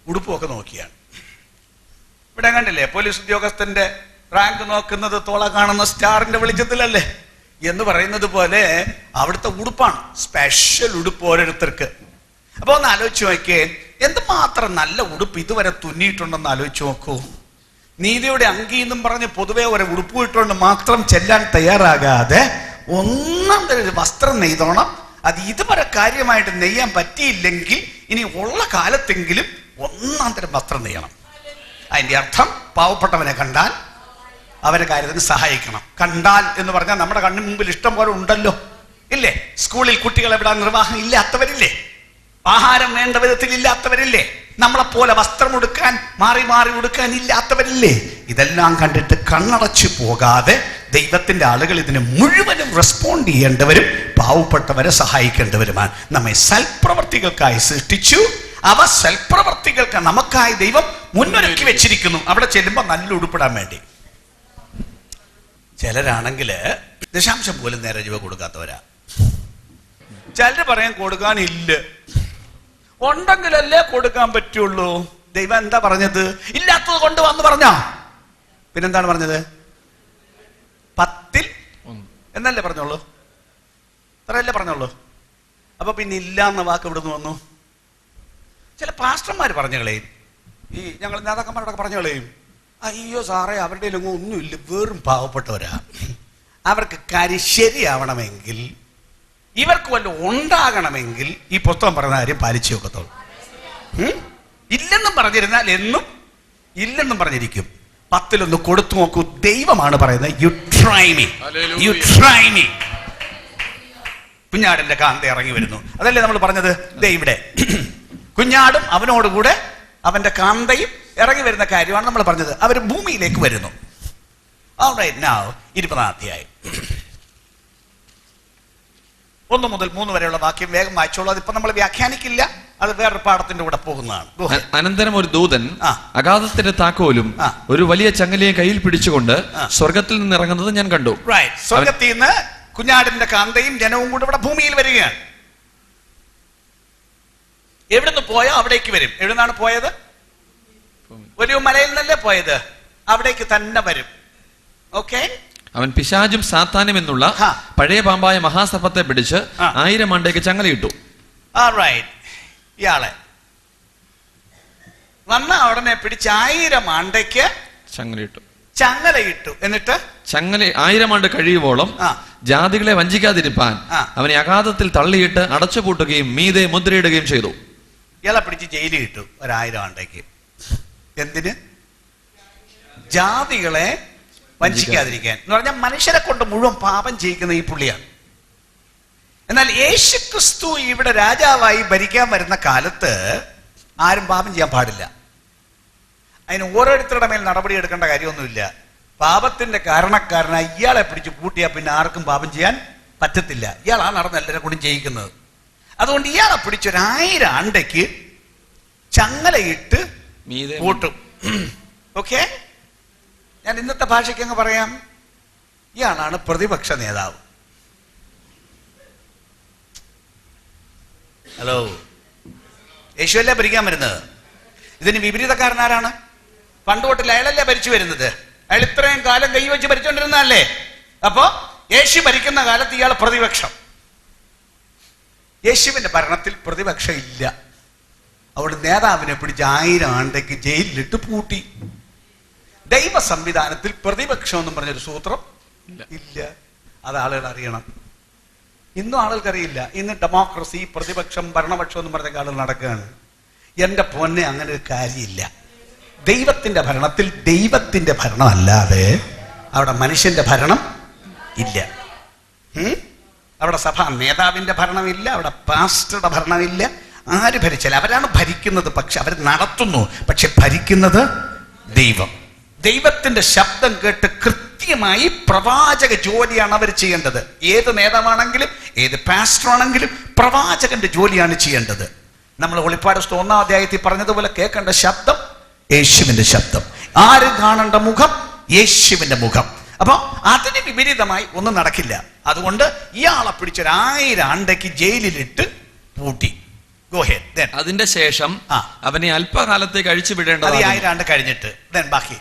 ഉടുപ്പൊക്കെ നോക്കിയാണ്. ഇവിടെ കണ്ടില്ലേ, പോലീസ് ഉദ്യോഗസ്ഥന്റെ റാങ്ക് നോക്കുന്നത് തോള കാണുന്ന സ്റ്റാറിന്റെ വെളിച്ചത്തിലല്ലേ എന്ന് പറയുന്നത് പോലെ അവിടുത്തെ ഉടുപ്പാണ്, സ്പെഷ്യൽ ഉടുപ്പ് ഓരോരുത്തർക്ക്. അപ്പൊ ഒന്ന് ആലോചിച്ച് നോക്കിയേ, എന്തുമാത്രം നല്ല ഉടുപ്പ് ഇതുവരെ തുന്നിയിട്ടുണ്ടെന്ന് ആലോചിച്ച് നോക്കൂ. നീതിയുടെ അങ്കി എന്നും പറഞ്ഞ് പൊതുവെ ഒരു ഉടുപ്പ് ഇട്ടുകൊണ്ട് മാത്രം ചെല്ലാൻ തയ്യാറാകാതെ ഒന്നാം തരം ഒരു വസ്ത്രം നെയ്തോണം. അത് ഇതുവരെ കാര്യമായിട്ട് നെയ്യാൻ പറ്റിയില്ലെങ്കിൽ ഇനി ഉള്ള കാലത്തെങ്കിലും ഒന്നാം തരം വസ്ത്രം നെയ്യണം. അതിന്റെ അർത്ഥം പാവപ്പെട്ടവനെ കണ്ടാൽ അവരെ കാര്യത്തിന് സഹായിക്കണം. കണ്ടാൽ എന്ന് പറഞ്ഞാൽ നമ്മുടെ കണ്ണിന് മുമ്പിൽ ഇഷ്ടം പോലെ ഉണ്ടല്ലോ, ഇല്ലേ? സ്കൂളിൽ കുട്ടികളെ വിടാൻ നിർവാഹം ഇല്ലാത്തവരില്ലേ? ആഹാരം വേണ്ട വിധത്തിൽ ഇല്ലാത്തവരില്ലേ? നമ്മളെപ്പോലെ വസ്ത്രം ഉടുക്കാൻ മാറി മാറി ഉടുക്കാൻ ഇല്ലാത്തവരില്ലേ? ഇതെല്ലാം കണ്ടിട്ട് കണ്ണടച്ചു പോകാതെ ദൈവത്തിന്റെ ആളുകൾ ഇതിന് മുഴുവനും റെസ്പോണ്ട് ചെയ്യേണ്ടവരും പാവപ്പെട്ടവരെ സഹായിക്കേണ്ടവരുമാണ്. നമ്മെ സൽപ്രവർത്തികൾക്കായി സൃഷ്ടിച്ചു. അവ സൽപ്രവർത്തികൾക്ക് നമുക്കായി ദൈവം മുന്നൊരുക്കി വെച്ചിരിക്കുന്നു. അവിടെ ചെല്ലുമ്പോൾ നല്ല ഉടുപ്പിടാൻ വേണ്ടി. ചിലരാണെങ്കിൽ ദശാംശം പോലും നേരെ രൂപ കൊടുക്കാത്തവരാ. ചിലർ പറയാൻ കൊടുക്കാനില്ല, ഉണ്ടെങ്കിലല്ലേ കൊടുക്കാൻ പറ്റുള്ളൂ. ദൈവം എന്താ പറഞ്ഞത്? ഇല്ലാത്തത് കൊണ്ട് വന്ന് പറഞ്ഞോ? പിന്നെന്താണ് പറഞ്ഞത്? 10 എന്നല്ലേ പറഞ്ഞോളൂ, അത്രയല്ലേ പറഞ്ഞോളൂ. അപ്പൊ പിന്നെ ഇല്ല എന്ന വാക്ക് ഇവിടുന്ന് വന്നു. ചില പാസ്റ്റർമാർ പറഞ്ഞു കളയും, ഈ ഞങ്ങൾ നേതാക്കന്മാരോടൊക്കെ പറഞ്ഞു കളയും, അയ്യോ സാറേ അവരുടെ ഒന്നുമില്ല, വെറും പാവപ്പെട്ടവരാ, അവർക്ക് കാര്യം ശരിയാവണമെങ്കിൽ, ഇവർക്ക് വല്ല ഉണ്ടാകണമെങ്കിൽ ഈ പുസ്തകം പറഞ്ഞ കാര്യം പാലിച്ചു വെക്കത്തുള്ളൂ. ഇല്ലെന്നും പറഞ്ഞിരുന്നാൽ എന്നും ഇല്ലെന്നും പറഞ്ഞിരിക്കും. 10 കൊടുത്തു നോക്കൂ. ദൈവമാണ് പറയുന്നത്, you try me, you try me. കുഞ്ഞാടിന്റെ കാന്ത ഇറങ്ങി വരുന്നു, അതല്ലേ നമ്മൾ പറഞ്ഞത്? ദേ ഇവിടെ കുഞ്ഞാടും അവനോടുകൂടെ അവന്റെ കാന്തയും ഇറങ്ങി വരുന്ന കാര്യമാണ് നമ്മൾ പറഞ്ഞത്. അവർ ഭൂമിയിലേക്ക് വരുന്നു. 20-ാം അധ്യായം 1 മുതൽ 3 വരെയുള്ള വാക്യം വേഗം വായിച്ചോളൂ. അതിപ്പോ നമ്മൾ വ്യാഖ്യാനിക്കില്ല, അത് വേറൊരു പാഠത്തിന്റെ കൂടെ പോകുന്നതാണ്. അനന്തരം ഒരു ദൂതൻ അഗാധത്തിന്റെ താക്കോലും ഒരു വലിയ ചങ്ങലയും കയ്യിൽ പിടിച്ചുകൊണ്ട് സ്വർഗത്തിൽ നിന്ന് ഇറങ്ങുന്നത് ഞാൻ കണ്ടു. സ്വർഗത്തിൽ നിന്ന് കുഞ്ഞാടിന്റെ കാന്തയും ജനവും കൂടെ ഇവിടെ ഭൂമിയിൽ വരികയാണ്. എവിടുന്ന് പോയോ അവിടേക്ക് വരും. എവിടുന്നാണ് പോയത്? ഒരു മലയിൽ നിന്നല്ലേ പോയത്, അവിടേക്ക് തന്നെ വരും. ഓക്കെ. അവൻ പിശാചും സാത്താനും എന്നുള്ള പഴയ പാമ്പായ മഹാസർപ്പത്തെ പിടിച്ച് 1000 ആണ്ടേക്ക് ചങ്ങലയിട്ടു. ഇയാളെ വന്ന ഉടനെ പിടിച്ച് 1000 ആണ്ടേക്ക് ചങ്ങലയിട്ടു. എന്നിട്ട് 1000 ആണ്ട് കഴിയുവോളം ജാതികളെ വഞ്ചിക്കാതിരിപ്പാൻ അവനെ അഗാധത്തിൽ തള്ളിയിട്ട് അടച്ചുപൂട്ടുകയും മീതെ മുദ്രയിടുകയും ചെയ്തു. ഇയാളെ പിടിച്ച് ജയിലിൽ ഇട്ടു 1000 ആണ്ടേക്ക്. എന്തിന്? ജാതികളെ വഞ്ചിക്കാതിരിക്കാൻ എന്ന് പറഞ്ഞാൽ മനുഷ്യരെ കൊണ്ട് മുഴുവൻ പാപം ചെയ്യിക്കുന്ന ഈ പുള്ളിയാണ്. എന്നാൽ യേശുക്രിസ്തു ഇവിടെ രാജാവായി ഭരിക്കാൻ വരുന്ന കാലത്ത് ആരും പാപം ചെയ്യാൻ പാടില്ല. അതിന് ഓരോരുത്തരുടെ മേൽ നടപടി എടുക്കേണ്ട കാര്യമൊന്നുമില്ല. പാപത്തിന്റെ കാരണക്കാരനായി ഇയാളെ പിടിച്ച് പൂട്ടിയാൽ പിന്നെ ആർക്കും പാപം ചെയ്യാൻ പറ്റത്തില്ല. ഇയാളാണ് നടന്ന് എല്ലാവരെ കൊണ്ടും ചെയ്യിക്കുന്നത്. അതുകൊണ്ട് ഇയാളെ പിടിച്ചൊരു 1000 ആണ്ടയ്ക്ക് ചങ്ങലയിട്ട് പൂട്ടും. ഓക്കെ. ഞാൻ ഇന്നത്തെ ഭാഷയ്ക്ക് അങ്ങ് പറയാം, ഇയാളാണ് പ്രതിപക്ഷ നേതാവ്. ഹലോ, യേശുവല്ലേ ഭരിക്കാൻ വരുന്നത്. ഇതിന് വിപരീതക്കാരനാരാണ്? പണ്ട് തൊട്ടിൽ അയാളല്ലേ ഭരിച്ചു വരുന്നത്. അയാൾ ഇത്രയും കാലം കൈവച്ച് ഭരിച്ചുകൊണ്ടിരുന്നല്ലേ. അപ്പോ യേശു ഭരിക്കുന്ന കാലത്ത് ഇയാൾ പ്രതിപക്ഷം. യേശുവിന്റെ ഭരണത്തിൽ പ്രതിപക്ഷം ഇല്ല. അവിടെ നേതാവിനെ പിടിച്ച് 1000 ആണ്ടേക്ക് ജയിലിലിട്ട് പൂട്ടി. ദൈവ സംവിധാനത്തിൽ പ്രതിപക്ഷം എന്നും പറഞ്ഞൊരു സൂത്രം ഇല്ല. അത് ആളുകൾ അറിയണം. ഇന്നും ആളുകൾക്കറിയില്ല. ഇന്ന് ഡെമോക്രസി, പ്രതിപക്ഷം, ഭരണപക്ഷം എന്നും പറഞ്ഞ ആളുകൾ നടക്കുകയാണ്. എന്റെ പൊന്നെ, അങ്ങനെ ഒരു കാര്യമില്ല. ദൈവത്തിന്റെ ഭരണത്തിൽ ദൈവത്തിന്റെ ഭരണം അല്ലാതെ അവിടെ മനുഷ്യന്റെ ഭരണം ഇല്ല. അവിടെ സഭാ നേതാവിന്റെ ഭരണമില്ല, അവിടെ പാസ്റ്ററുടെ ഭരണമില്ല. ആര് ഭരിച്ചാലും അവരാണ് ഭരിക്കുന്നത്. പക്ഷെ അവർ നടത്തുന്നു, പക്ഷെ ഭരിക്കുന്നത് ദൈവം. ദൈവത്തിന്റെ ശബ്ദം കേട്ട് കൃത്യമായി പ്രവാചക ജോലിയാണ് അവർ ചെയ്യേണ്ടത്. ഏത് നേതാവാണെങ്കിലും ഏത് പാസ്റ്റർ ആണെങ്കിലും പ്രവാചകന്റെ ജോലിയാണ് ചെയ്യേണ്ടത്. നമ്മൾ വെളിപ്പാട് 1-ാം അധ്യായത്തിൽ പറഞ്ഞതുപോലെ കേൾക്കേണ്ട ശബ്ദം യേശുവിന്റെ ശബ്ദം, ആരും കാണേണ്ട മുഖം യേശുവിന്റെ മുഖം. അപ്പൊ അതിന് വിപരീതമായി ഒന്നും നടക്കില്ല. അതുകൊണ്ട് ഇയാളെ പിടിച്ചൊരു 1000 ആണ്ടയ്ക്ക് ജയിലിലിട്ട് പൂട്ടി. Go ahead. Then അതിന്റെ ശേഷം അവനെ അല്പകാലത്തേക്ക് അഴിച്ചു വിടേണ്ടത്. 1000 ആണ്ട് കഴിഞ്ഞിട്ട് ബാക്കി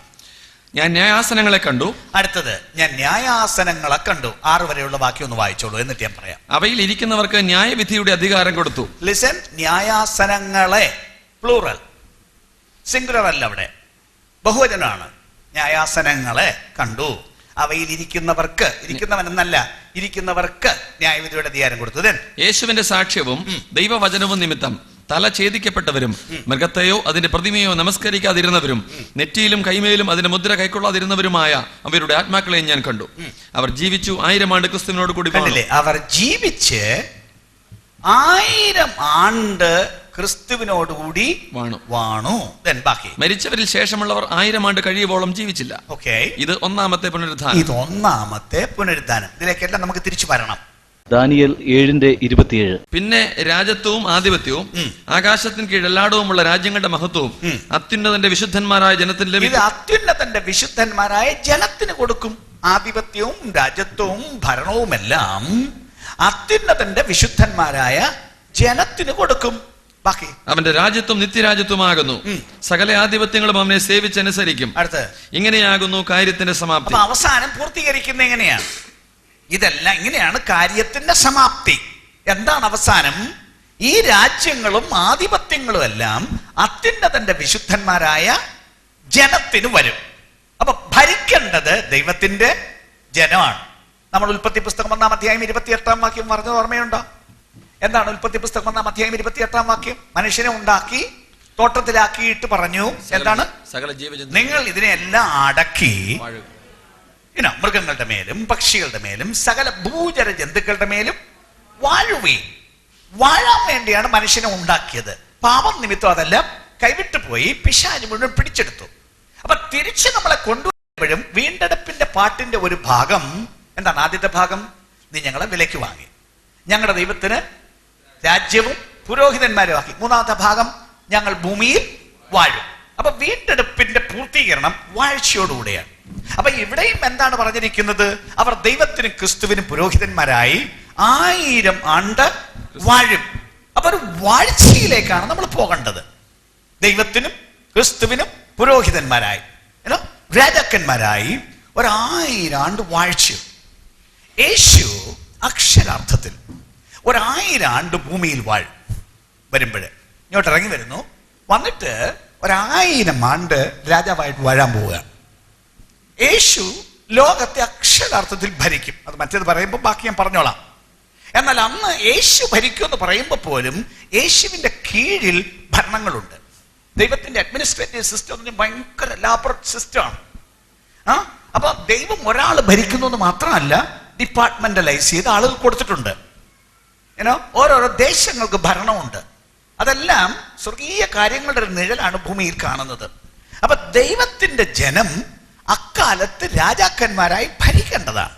ഞാൻ ന്യായാസനങ്ങളെ കണ്ടു. അടുത്തത് ഞാൻ ന്യായാസനങ്ങളെ കണ്ടു. 6 വരെയുള്ള വാക്യം ഒന്ന് വായിച്ചോളൂ, എന്നിട്ട് ഞാൻ പറയാം. അവയിൽ ഇരിക്കുന്നവർക്ക് ന്യായവിധിയുടെ അധികാരം കൊടുത്തു. ലിസൺ, ന്യായാസനങ്ങളെ, പ്ലൂറൽ, സിംഗുലർ അല്ല, അവിടെ ബഹുവചനാണ്. ന്യായാസനങ്ങളെ കണ്ടു. അവയിൽ ഇരിക്കുന്നവർക്ക്, ഇരിക്കുന്നവനെന്നല്ല, ഇരിക്കുന്നവർക്ക് ന്യായവിധിയുടെ അധികാരം കൊടുത്തു. യേശുവിന്റെ സാക്ഷ്യവും ദൈവവചനവും നിമിത്തം തല ഛേദിക്കപ്പെട്ടവരും മൃഗത്തെയോ അതിന്റെ പ്രതിമയോ നമസ്കരിക്കാതിരുന്നവരും നെറ്റിയിലും കൈമേലും അതിന്റെ മുദ്ര കൈക്കൊള്ളാതിരുന്നവരുമായ അവരുടെ ആത്മാക്കളെ ഞാൻ കണ്ടു. അവർ ജീവിച്ചു 1000 ആണ്ട് ക്രിസ്തുവിനോട് കൂടി. അവർ ജീവിച്ച് 1000 ആണ്ട് ക്രിസ്തുവിനോടുകൂടി വാണു. ബാക്കി മരിച്ചവരിൽ ശേഷമുള്ളവർ 1000 ആണ്ട് കഴിയുവോളം ജീവിച്ചില്ല. ഓക്കെ, ഇത് ഒന്നാമത്തെ പുനരുദ്ധാനം. ഇതിലേക്കെല്ലാം നമുക്ക് തിരിച്ചു വരണം. ദാനിയേൽ 7:27. പിന്നെ രാജത്വവും ആധിപത്യവും ആകാശത്തിന് കീഴെല്ലാടവുമുള്ള രാജ്യങ്ങളുടെ മഹത്വവും അത്യുന്നതന്റെ വിശുദ്ധന്മാരായ ജനത്തിന് ലഭിക്കും. അത്യുന്നതന്റെ വിശുദ്ധന്മാരായ ജനത്തിന് കൊടുക്കും. ആധിപത്യവും രാജത്വവും ഭരണവുമെല്ലാം അത്യുന്നതന്റെ വിശുദ്ധന്മാരായ ജനത്തിന് കൊടുക്കും. ബാക്കി അവന്റെ രാജ്യത്വം നിത്യരാജ്യത്വമാകുന്നു. സകല ആധിപത്യങ്ങളും അവനെ സേവിച്ചനുസരിക്കും. അടുത്ത് ഇങ്ങനെയാകുന്നു കാര്യത്തിന്റെ സമാപ്തി. അവസാനം പൂർത്തീകരിക്കുന്ന എങ്ങനെയാണ്? ഇതെല്ലാം ഇങ്ങനെയാണ് കാര്യത്തിന്റെ സമാപ്തി. എന്താണ് അവസാനം? ഈ രാജ്യങ്ങളും ആധിപത്യങ്ങളും എല്ലാം അത്യുന്നതന്റെ വിശുദ്ധന്മാരായ ജനത്തിന് വരും. അപ്പൊ ഭരിക്കേണ്ടത് ദൈവത്തിന്റെ ജനമാണ്. നമ്മൾ ഉൽപ്പത്തി പുസ്തകം 1-ാം അധ്യായം 28-ാം വാക്യം പറഞ്ഞത് ഓർമ്മയുണ്ടോ? എന്താണ് ഉൽപ്പത്തി പുസ്തകം 1-ാം അധ്യായം 28-ാം വാക്യം? മനുഷ്യനെ ഉണ്ടാക്കി തോട്ടത്തിലാക്കിയിട്ട് പറഞ്ഞു എന്താണ്? സകല ജീവജന്തു നിങ്ങൾ ഇതിനെല്ലാം അടക്കി മൃഗങ്ങളുടെ മേലും പക്ഷികളുടെ മേലും സകല ഭൂചര ജന്തുക്കളുടെ മേലും വാഴുവേ. വാഴാൻ വേണ്ടിയാണ് മനുഷ്യനെ ഉണ്ടാക്കിയത്. പാപം നിമിത്തം അതെല്ലാം കൈവിട്ടു പോയി, പിശാച് മുഴുവൻ പിടിച്ചെടുത്തു. അപ്പൊ തിരിച്ച് നമ്മളെ കൊണ്ടുവരുമ്പോഴും വീണ്ടെടുപ്പിന്റെ പാട്ടിന്റെ ഒരു ഭാഗം എന്താണ്? ആദ്യത്തെ ഭാഗം, നീ ഞങ്ങളെ വിലയ്ക്ക് വാങ്ങി, ഞങ്ങളുടെ ദൈവത്തിന് രാജ്യവും പുരോഹിതന്മാരും ആക്കി. മൂന്നാമത്തെ ഭാഗം, ഞങ്ങൾ ഭൂമിയിൽ വാഴും. അപ്പൊ വീണ്ടെടുപ്പിന്റെ പൂർത്തീകരണം വാഴ്ചയോടുകൂടെയാണ്. അപ്പൊ ഇവിടെയും എന്താണ് പറഞ്ഞിരിക്കുന്നത്? അവർ ദൈവത്തിനും ക്രിസ്തുവിനും പുരോഹിതന്മാരായി 1000 ആണ്ട് വാഴും. അപ്പൊ ഒരു വാഴ്ചയിലേക്കാണ് നമ്മൾ പോകേണ്ടത്. ദൈവത്തിനും ക്രിസ്തുവിനും പുരോഹിതന്മാരായി, രാജാക്കന്മാരായി 1000 ആണ്ട് വാഴ്ച. യേശു അക്ഷരാർത്ഥത്തിൽ 1000 ആണ്ട് ഭൂമിയിൽ വാഴും. വരുമ്പോഴേ ഇങ്ങോട്ട് ഇറങ്ങി വരുന്നു, വന്നിട്ട് 1000 ആണ്ട് രാജാവായിട്ട് വാഴാൻ പോവുകയാണ്. യേശു ലോകത്തെ അക്ഷരാർത്ഥത്തിൽ ഭരിക്കും. അത് മറ്റേത് പറയുമ്പോൾ ബാക്കി ഞാൻ പറഞ്ഞോളാം. എന്നാൽ അന്ന് യേശു ഭരിക്കും എന്ന് പറയുമ്പോൾ പോലും യേശുവിന്റെ കീഴിൽ ഭരണങ്ങളുണ്ട്. ദൈവത്തിന്റെ അഡ്മിനിസ്ട്രേറ്റീവ് സിസ്റ്റം ഭയങ്കര എലാബറേറ്റ് സിസ്റ്റമാണ്. അപ്പൊ ദൈവം ഒരാൾ ഭരിക്കുന്നു എന്ന് മാത്രമല്ല, ഡിപ്പാർട്ട്മെന്റലൈസ് ചെയ്ത് ആളുകൾ കൊടുത്തിട്ടുണ്ട്. ഓരോരോ ദേശങ്ങൾക്ക് ഭരണമുണ്ട്. അതെല്ലാം സ്വർഗീയ കാര്യങ്ങളുടെ ഒരു നിഴലാണ് ഭൂമിയിൽ കാണുന്നത്. അപ്പൊ ദൈവത്തിന്റെ ജനം അക്കാലത്ത് രാജാക്കന്മാരായി ഭരിക്കേണ്ടതാണ്.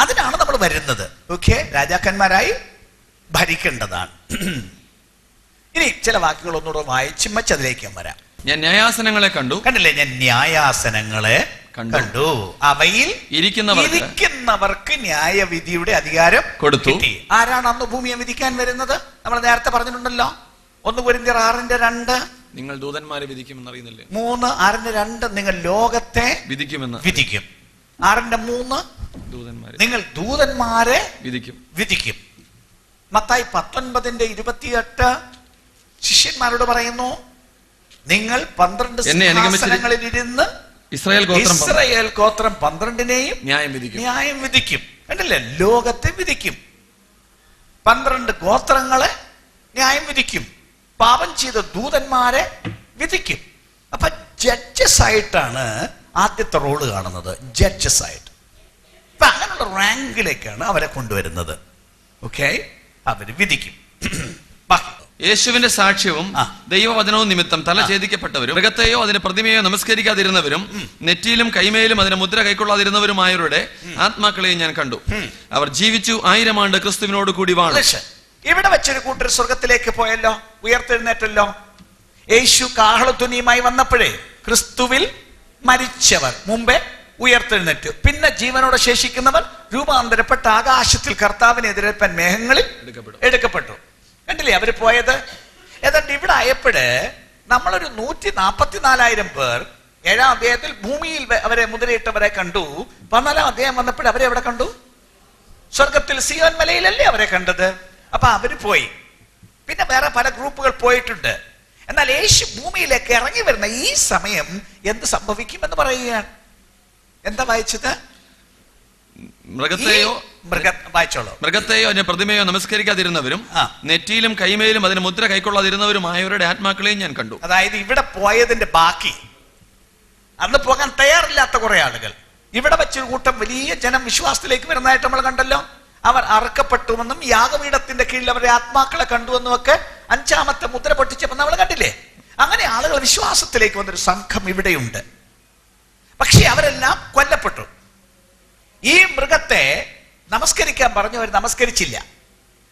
അതിനാണ് നമ്മൾ വരുന്നത്. ഓക്കെ, രാജാക്കന്മാരായി ഭരിക്കേണ്ടതാണ്. ഇനി ചില വാക്കുകൾ ഒന്നുകൂടെ വായിച്ച് മച്ചതിലേക്ക് വരാം. ഞാൻ ന്യായാസനങ്ങളെ കണ്ടു. കണ്ടില്ലേ? ഞാൻ ന്യായാസനങ്ങളെ കണ്ടു. അവയിൽ ഇരിക്കുന്നവർക്ക് ന്യായവിധിയുടെ അധികാരം കൊടുത്തു. ആരാണ് അന്ന് ഭൂമിയെ വിധിക്കാൻ വരുന്നത്? നമ്മൾ നേരത്തെ പറഞ്ഞിട്ടുണ്ടല്ലോ. 1 കൊരിന്ത്യർ 6:2 നിങ്ങൾ ദൂതന്മാരെ വിധിക്കുമെന്ന് അറിയുന്നില്ലേ? 3:6-2 നിങ്ങൾ ലോകത്തെ വിധിക്കുമെന്ന് വിധിക്കും. 6:3 നിങ്ങൾ ദൂതന്മാരെ വിധിക്കും. മത്തായി 19:28 ശിഷ്യന്മാരോട് പറയുന്നു, നിങ്ങൾ 12 സിംഹാസനങ്ങളിൽ ഇരുന്ന് ഇസ്രായേൽ ഗോത്രം 12-നെയും ന്യായം വിധിക്കും. കണ്ടില്ലേ? ലോകത്തെ വിധിക്കും. 12 ഗോത്രങ്ങളെ ന്യായം വിധിക്കും. പാപം ചെയ്ത ദൂതന്മാരെ വിധിക്കും. അപ്പൊ ജഡ്ജസ് ആയിട്ടാണ് ആദ്യത്തെ റോള് കാണുന്നത്. ജഡ്ജസ് ആയിട്ട്. അപ്പൊ അങ്ങനെയുള്ള റാങ്കിലേക്കാണ് അവരെ കൊണ്ടുവരുന്നത്. ഓക്കെ, അവര് വിധിക്കും. യേശുവിന്റെ സാക്ഷ്യവും ദൈവവചനവും നിമിത്തം തല ഛേദിക്കപ്പെട്ടവരും മൃഗത്തെയോ അതിന് പ്രതിമയോ നമസ്കരിക്കാതിരുന്നവരും നെറ്റിയിലും കൈമേലും അതിന് മുദ്ര കൈക്കൊള്ളാതിരുന്നവരുമായവരുടെ ആത്മാക്കളെയും ഞാൻ കണ്ടു. അവർ ജീവിച്ചു 1000 ആണ്ട് ക്രിസ്തുവിനോട് കൂടി വാണു. ഇവിടെ വെച്ചൊരു കൂട്ടർ സ്വർഗത്തിലേക്ക് പോയല്ലോ, ഉയർത്തെഴുന്നേറ്റല്ലോ. യേശു കാഹളധ്വനിയുമായി വന്നപ്പോഴേ ക്രിസ്തുവിൽ മരിച്ചവർ മുമ്പേ ഉയർത്തെഴുന്നേറ്റു. പിന്നെ ജീവനോടെ ശേഷിക്കുന്നവർ രൂപാന്തരപ്പെട്ട ആകാശത്തിൽ കർത്താവിനെതിരേൽപ്പാൻ മേഘങ്ങളിൽ എടുക്കപ്പെട്ടു. കണ്ടില്ലേ അവര് പോയത്? ഏതാണ്ട് ഇവിടെ ആയപ്പോഴ് നമ്മളൊരു 144,000 പേർ 7-ാം അധ്യായത്തിൽ ഭൂമിയിൽ അവരെ മുദ്രയിട്ടവരെ കണ്ടു. 14-ാം അധ്യായം വന്നപ്പോൾ അവരെ എവിടെ കണ്ടു? സ്വർഗത്തിൽ സിയോൻ മലയിലല്ലേ അവരെ കണ്ടത്. അപ്പൊ അവര് പോയി. പിന്നെ വേറെ പല ഗ്രൂപ്പുകൾ പോയിട്ടുണ്ട്. എന്നാൽ യേശു ഭൂമിയിലേക്ക് ഇറങ്ങി വരുന്ന ഈ സമയം എന്ത് സംഭവിക്കുമെന്ന് പറയുകയാണ്. എന്താ വായിച്ചത്? മൃഗത്തെയോ അതിന് പ്രതിമയോ നമസ്കരിക്കാതിരുന്നവരും നെറ്റിയിലും കൈമേലും അതിന് മുദ്ര കൈക്കൊള്ളാതിരുന്നവരുമായവരുടെ ആത്മാക്കളെയും ഞാൻ കണ്ടു. അതായത് ഇവിടെ പോയതിന്റെ ബാക്കി, അന്ന് പോകാൻ തയ്യാറില്ലാത്ത കുറെ ആളുകൾ, ഇവിടെ വെച്ചൊരു കൂട്ടം വലിയ ജനം വിശ്വാസത്തിലേക്ക് വരുന്നതായിട്ട് നമ്മൾ കണ്ടല്ലോ. അവർ അറുക്കപ്പെട്ടുവെന്നും യാഗപീഠത്തിന്റെ കീഴിൽ അവരുടെ ആത്മാക്കളെ കണ്ടുവെന്നും ഒക്കെ 5ാമത്തെ മുദ്ര പൊട്ടിച്ചപ്പോൾ നമ്മൾ കണ്ടില്ലേ? അങ്ങനെ ആളുകൾ വിശ്വാസത്തിലേക്ക് വന്നൊരു സംഘം ഇവിടെയുണ്ട്. പക്ഷെ അവരെല്ലാം കൊല്ലപ്പെട്ടു. ഈ മൃഗത്തെ നമസ്കരിക്കാൻ പറഞ്ഞു, അവർ നമസ്കരിച്ചില്ല.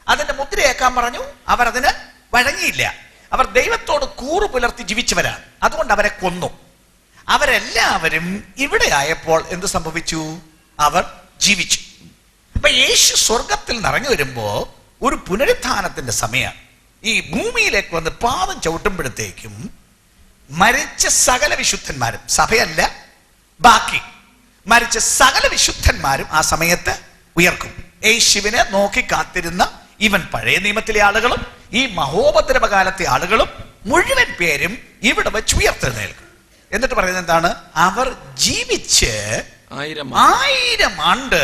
അതിന്റെ മുദ്രയേക്കാൻ പറഞ്ഞു, അവർ അതിന് വഴങ്ങിയില്ല. അവർ ദൈവത്തോട് കൂറു പുലർത്തി ജീവിച്ചവരാണ്, അതുകൊണ്ട് അവരെ കൊന്നു. അവരെല്ലാവരും ഇവിടെ ആയപ്പോൾ എന്ത് സംഭവിച്ചു? അവർ ജീവിച്ചു. അപ്പൊ യേശു സ്വർഗത്തിൽ നിറങ്ങി വരുമ്പോ ഒരു പുനരുത്ഥാനത്തിന്റെ സമയമാണ്. ഈ ഭൂമിയിലേക്ക് വന്ന് പാദം ചവിട്ടുമ്പോഴത്തേക്കും മരിച്ച സകല വിശുദ്ധന്മാരും, സഭയല്ല ബാക്കി, മരിച്ച സകല വിശുദ്ധന്മാരും ആ സമയത്ത് ഉയർക്കും. യേശുവിനെ നോക്കി കാത്തിരുന്ന ഇവൻ പഴയ നിയമത്തിലെ ആളുകളും ഈ മഹോപദ്രവകാലത്തെ ആളുകളും മുഴുവൻ പേരും ഇവിടെ വെച്ച് ഉയർത്തെഴുന്നേൽക്കും. എന്നിട്ട് പറയുന്നത് എന്താണ്? അവർ ജീവിച്ച് 1000 ആണ്ട്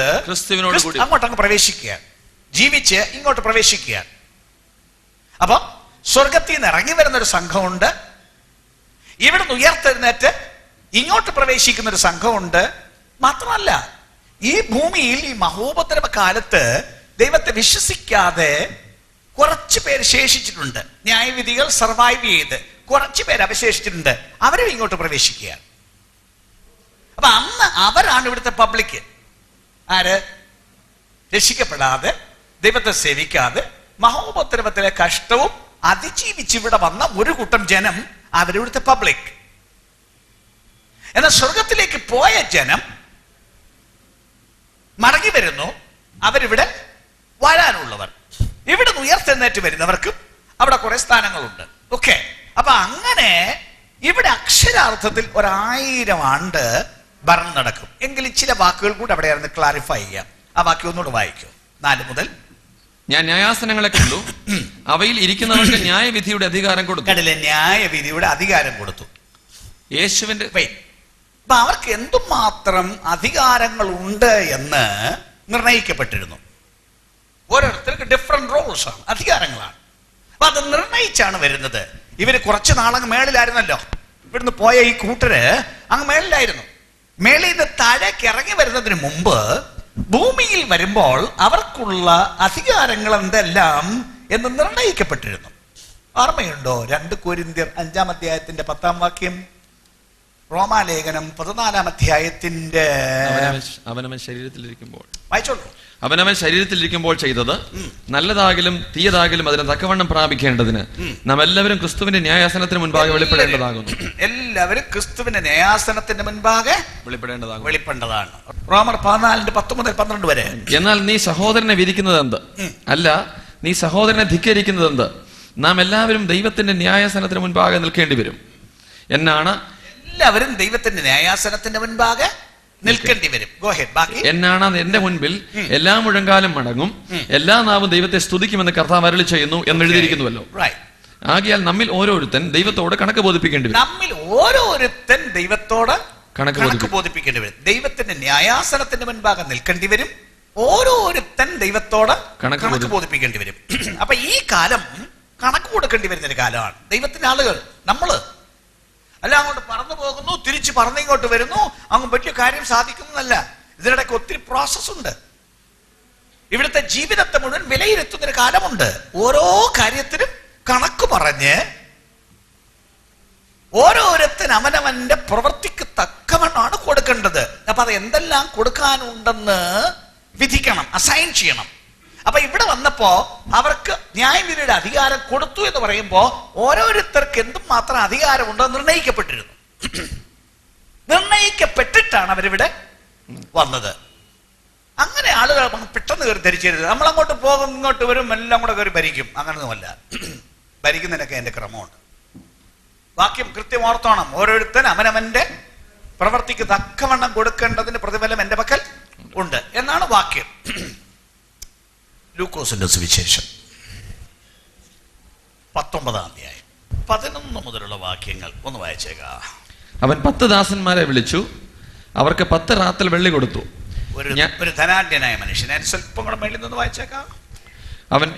അങ്ങോട്ടങ്ങ് പ്രവേശിക്കുക, ജീവിച്ച് ഇങ്ങോട്ട് പ്രവേശിക്കുക. അപ്പൊ സ്വർഗത്തിൽ നിന്ന് ഇറങ്ങി വരുന്ന ഒരു സംഘമുണ്ട്, ഇവിടുന്ന് ഉയർത്തെഴുന്നേറ്റ് ഇങ്ങോട്ട് പ്രവേശിക്കുന്ന ഒരു സംഘമുണ്ട്. മാത്രമല്ല, ഈ ഭൂമിയിൽ ഈ മഹോപദ്രവ കാലത്ത് ദൈവത്തെ വിശ്വസിക്കാതെ കുറച്ചു പേര് ശേഷിച്ചിട്ടുണ്ട്. ന്യായവിധികൾ സർവൈവ് ചെയ്ത് കുറച്ചു പേര് അവശേഷിച്ചിട്ടുണ്ട്. അവരും ഇങ്ങോട്ട് പ്രവേശിക്കുകയാണ്. അപ്പൊ അന്ന് അവരാണ് ഇവിടുത്തെ പബ്ലിക്. ആര്? രക്ഷിക്കപ്പെടാതെ ദൈവത്തെ സേവിക്കാതെ മഹോപദ്രവത്തിലെ കഷ്ടവും അതിജീവിച്ച് ഇവിടെ വന്ന ഒരു കൂട്ടം ജനം, അവരിവിടുത്തെ പബ്ലിക്. എന്നാൽ സ്വർഗത്തിലേക്ക് പോയ ജനം മടങ്ങി വരുന്നു, അവരിവിടെ വരാനുള്ളവർ. ഇവിടെ ഉയർത്തെഴുന്നേറ്റ് വരുന്നവർക്കും അവിടെ കുറെ സ്ഥാനങ്ങളുണ്ട്. ഓക്കെ, അപ്പൊ അങ്ങനെ ഇവിടെ അക്ഷരാർത്ഥത്തിൽ 1000 ആണ്ട് ഭരണം നടക്കും. എങ്കിലും ചില വാക്കുകൾ കൂടെ അവിടെ ആയിരുന്നു ക്ലാരിഫൈ ചെയ്യാം. ആ വാക്യം ഒന്നുകൂടെ വായിക്കൂ. 4 മുതൽ. ഞാൻ ന്യായാസനങ്ങളെ കണ്ടു, അവയിൽ ഇരിക്കുന്നവർക്ക് ന്യായവിധിയുടെ അധികാരം കൊടുത്തു. കണ്ടില്ലേ? ന്യായവിധിയുടെ അധികാരം കൊടുത്തു യേശുവിന്റെ. അപ്പൊ അവർക്ക് എന്തുമാത്രം അധികാരങ്ങൾ ഉണ്ട് എന്ന് നിർണയിക്കപ്പെട്ടിരുന്നു. ഓരോരുത്തർക്ക് ഡിഫറെന്റ് റോൾസ് ആണ്, അധികാരങ്ങളാണ്. അപ്പൊ അത് നിർണയിച്ചാണ് വരുന്നത്. ഇവര് കുറച്ച് നാളങ്ങ് മേളിലായിരുന്നല്ലോ. ഇവിടുന്ന് പോയ ഈ കൂട്ടര് അങ്ങ് മേളിലായിരുന്നു. മേളിൽ നിന്ന് താഴേക്ക് ഇറങ്ങി വരുന്നതിന് മുമ്പ് ഭൂമിയിൽ വരുമ്പോൾ അവർക്കുള്ള അധികാരങ്ങൾ എന്തെല്ലാം എന്ന് നിർണയിക്കപ്പെട്ടിരുന്നു. ഓർമ്മയുണ്ടോ? 2 കൊരിന്ത്യർ 5-ാം അധ്യായത്തിന്റെ 10-ാം വാക്യം, റോമാലേഖനം 14-ാം അധ്യായത്തിന്റെ അവനവൻ ശരീരത്തിലിരിക്കുമ്പോൾ വായിച്ചോളൂ. അവനവൻ ശരീരത്തിലിരിക്കുമ്പോൾ ചെയ്തത് നല്ലതാകിലും തീയതാകിലും അതിന് തക്കവണ്ണം പ്രാപിക്കേണ്ടതിന് നാം എല്ലാവരും ക്രിസ്തുവിന്റെ ന്യായാസനത്തിന് മുൻപാകെ വെളിപ്പെടേണ്ടതാകുന്നു. എല്ലാവരും ക്രിസ്തുവിന്റെ ന്യായാസനത്തിന്റെ മുൻപാകെ വെളിപ്പെടേണ്ടതാണ്. റോമർ 14:10 മുതൽ 12 വരെ. എന്നാൽ നീ സഹോദരനെ വിധിക്കുന്നത് എന്ത്? അല്ല, നീ സഹോദരനെ ധിക്കരിക്കുന്നത് എന്ത്? നാം എല്ലാവരും ദൈവത്തിന്റെ ന്യായാസനത്തിന് മുൻപാകെ നിൽക്കേണ്ടി വരും. എന്നാണ് എല്ലാവരും ദൈവത്തിന്റെ ന്യായാസനത്തിന്റെ മുൻപാകെ നിൽക്കേണ്ടി വരും. എന്നാണ് എന്റെ മുൻപിൽ എല്ലാ മുഴങ്കാലും മടങ്ങും, എല്ലാ നാവും ദൈവത്തെ സ്തുതിക്കുമെന്ന് കർത്താവ് അരുളി ചെയ്യുന്നു എന്ന് എഴുതിയിരിക്കുന്നുവല്ലോ. ആകയാൽ നമ്മിൽ ഓരോരുത്തൻ ദൈവത്തോട് കണക്ക് ബോധിപ്പിക്കേണ്ടി വരും. നമ്മിൽ ഓരോരുത്തൻ ദൈവത്തോട് കണക്ക് ബോധിപ്പിക്കേണ്ടി വരും. ദൈവത്തിന്റെ ന്യായാസനത്തിന്റെ മുൻപാകെ നിൽക്കേണ്ടി വരും. ഓരോരുത്തൻ ദൈവത്തോട് കണക്ക് ബോധിപ്പിക്കേണ്ടി വരും. അപ്പൊ ഈ കാലം കണക്ക് കൊടുക്കേണ്ടി വരുന്ന ഒരു കാലമാണ്. ദൈവത്തിന്റെ ആളുകൾ നമ്മള് അല്ല അങ്ങോട്ട് പറന്നു പോകുന്നു, തിരിച്ച് പറന്നിങ്ങോട്ട് വരുന്നു, അങ്ങ് വലിയ കാര്യം സാധിക്കുന്നതല്ല. ഇതിനിടയ്ക്ക് ഒത്തിരി പ്രോസസ് ഉണ്ട്. ഇവിടുത്തെ ജീവിതത്തെ മുഴുവൻ വിലയിരുത്തുന്നൊരു കാലമുണ്ട്. ഓരോ കാര്യത്തിനും കണക്ക് പറഞ്ഞ് ഓരോരുത്തൻ അവനവന്റെ പ്രവൃത്തിക്ക് തക്കവണ്ണാണ് കൊടുക്കേണ്ടത്. അപ്പൊ അത് എന്തെല്ലാം കൊടുക്കാനുണ്ടെന്ന് വിധിക്കണം, അസൈൻ ചെയ്യണം. അപ്പൊ ഇവിടെ വന്നപ്പോ അവർക്ക് ന്യായവിധിയുടെ അധികാരം കൊടുത്തു എന്ന് പറയുമ്പോ ഓരോരുത്തർക്ക് എന്തും മാത്രം അധികാരമുണ്ടോ നിർണയിക്കപ്പെട്ടിരുന്നു. നിർണയിക്കപ്പെട്ടിട്ടാണ് അവരിവിടെ വന്നത്. അങ്ങനെ ആളുകൾ പെട്ടെന്ന് കയറി ധരിച്ചരുത്, നമ്മളങ്ങോട്ട് പോകും ഇങ്ങോട്ട് വരും എല്ലാം കൂടെ കയറി ഭരിക്കും. അങ്ങനൊന്നുമല്ല. ഭരിക്കുന്നതിനൊക്കെ എന്റെ ക്രമമുണ്ട്. വാക്യം കൃത്യം ഓർത്തോണം. ഓരോരുത്തൻ അവനവന്റെ പ്രവർത്തിക്ക് തക്കവണ്ണം കൊടുക്കേണ്ടതിന് പ്രതിഫലം എന്റെ പക്കൽ ഉണ്ട് എന്നാണ് വാക്യം. ലൂക്കോസിന്റെ സുവിശേഷം 19-ാം അധ്യായം 11 മുതലുള്ള വാക്യങ്ങൾ ഒന്ന് വായിച്ചേക്കാം. അവൻ 10 ദാസന്മാരെ വിളിച്ചു, അവർക്ക് 10 റാത്തൽ വെള്ളി കൊടുത്തു. ഒരു ധനാഢ്യനായ മനുഷ്യനെ സ്വല്പം കൂടെ മേളിൽ നിന്ന് വായിച്ചേക്കാം. അവൻ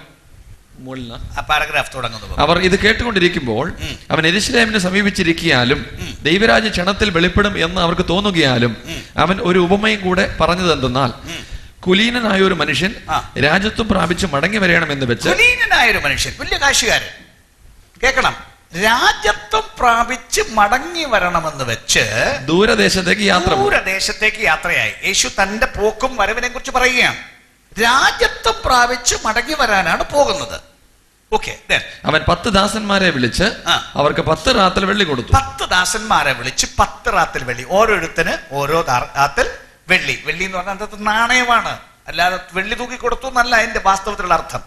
പാരഗ്രാഫ് തുടങ്ങുന്നു. അവർ ഇത് കേട്ടുകൊണ്ടിരിക്കുമ്പോൾ അവൻ യെരൂശലേമിനെ സമീപിച്ചിരിക്കാലും ദൈവരാജ്യ ക്ഷണത്തിൽ വെളിപ്പെടും എന്ന് അവർക്ക് തോന്നുകയാലും അവൻ ഒരു ഉപമയും കൂടെ പറഞ്ഞത് എന്തെന്നാൽ, കുലീനനായ ഒരു മനുഷ്യൻ രാജ്യത്വം പ്രാപിച്ച് മടങ്ങി വരണമെന്ന് വെച്ച്. കുലീനനായ ഒരു മനുഷ്യൻ, വലിയ കാശുകാരൻ, കേൾക്കണം, രാജ്യത്വം പ്രാപിച്ച് മടങ്ങി വരണമെന്ന് വെച്ച് ദൂരദേശത്തേക്ക് യാത്രയായി. യേശു തന്റെ പോക്കും വരവിനെ കുറിച്ച് പറയുകയാണ്. രാജ്യത്വം പ്രാപിച്ച് മടങ്ങി വരാനാണ് പോകുന്നത്. അവൻ 10 ദാസന്മാരെ വിളിച്ച് അവർക്ക് 10 റാത്തൽ വെള്ളി കൊടുത്തു. 10 ദാസന്മാരെ വിളിച്ച് 10 റാത്തൽ വെള്ളി, ഓരോരുത്തന് ഓരോ റാത്തൽ വെള്ളി. വെള്ളി എന്ന് പറഞ്ഞാൽ അന്നത്തെ നാണയമാണ്, അല്ലാതെ വെള്ളി തൂക്കി കൊടുത്തു എന്നല്ല അതിന്റെ വാസ്തവത്തിലുള്ള അർത്ഥം.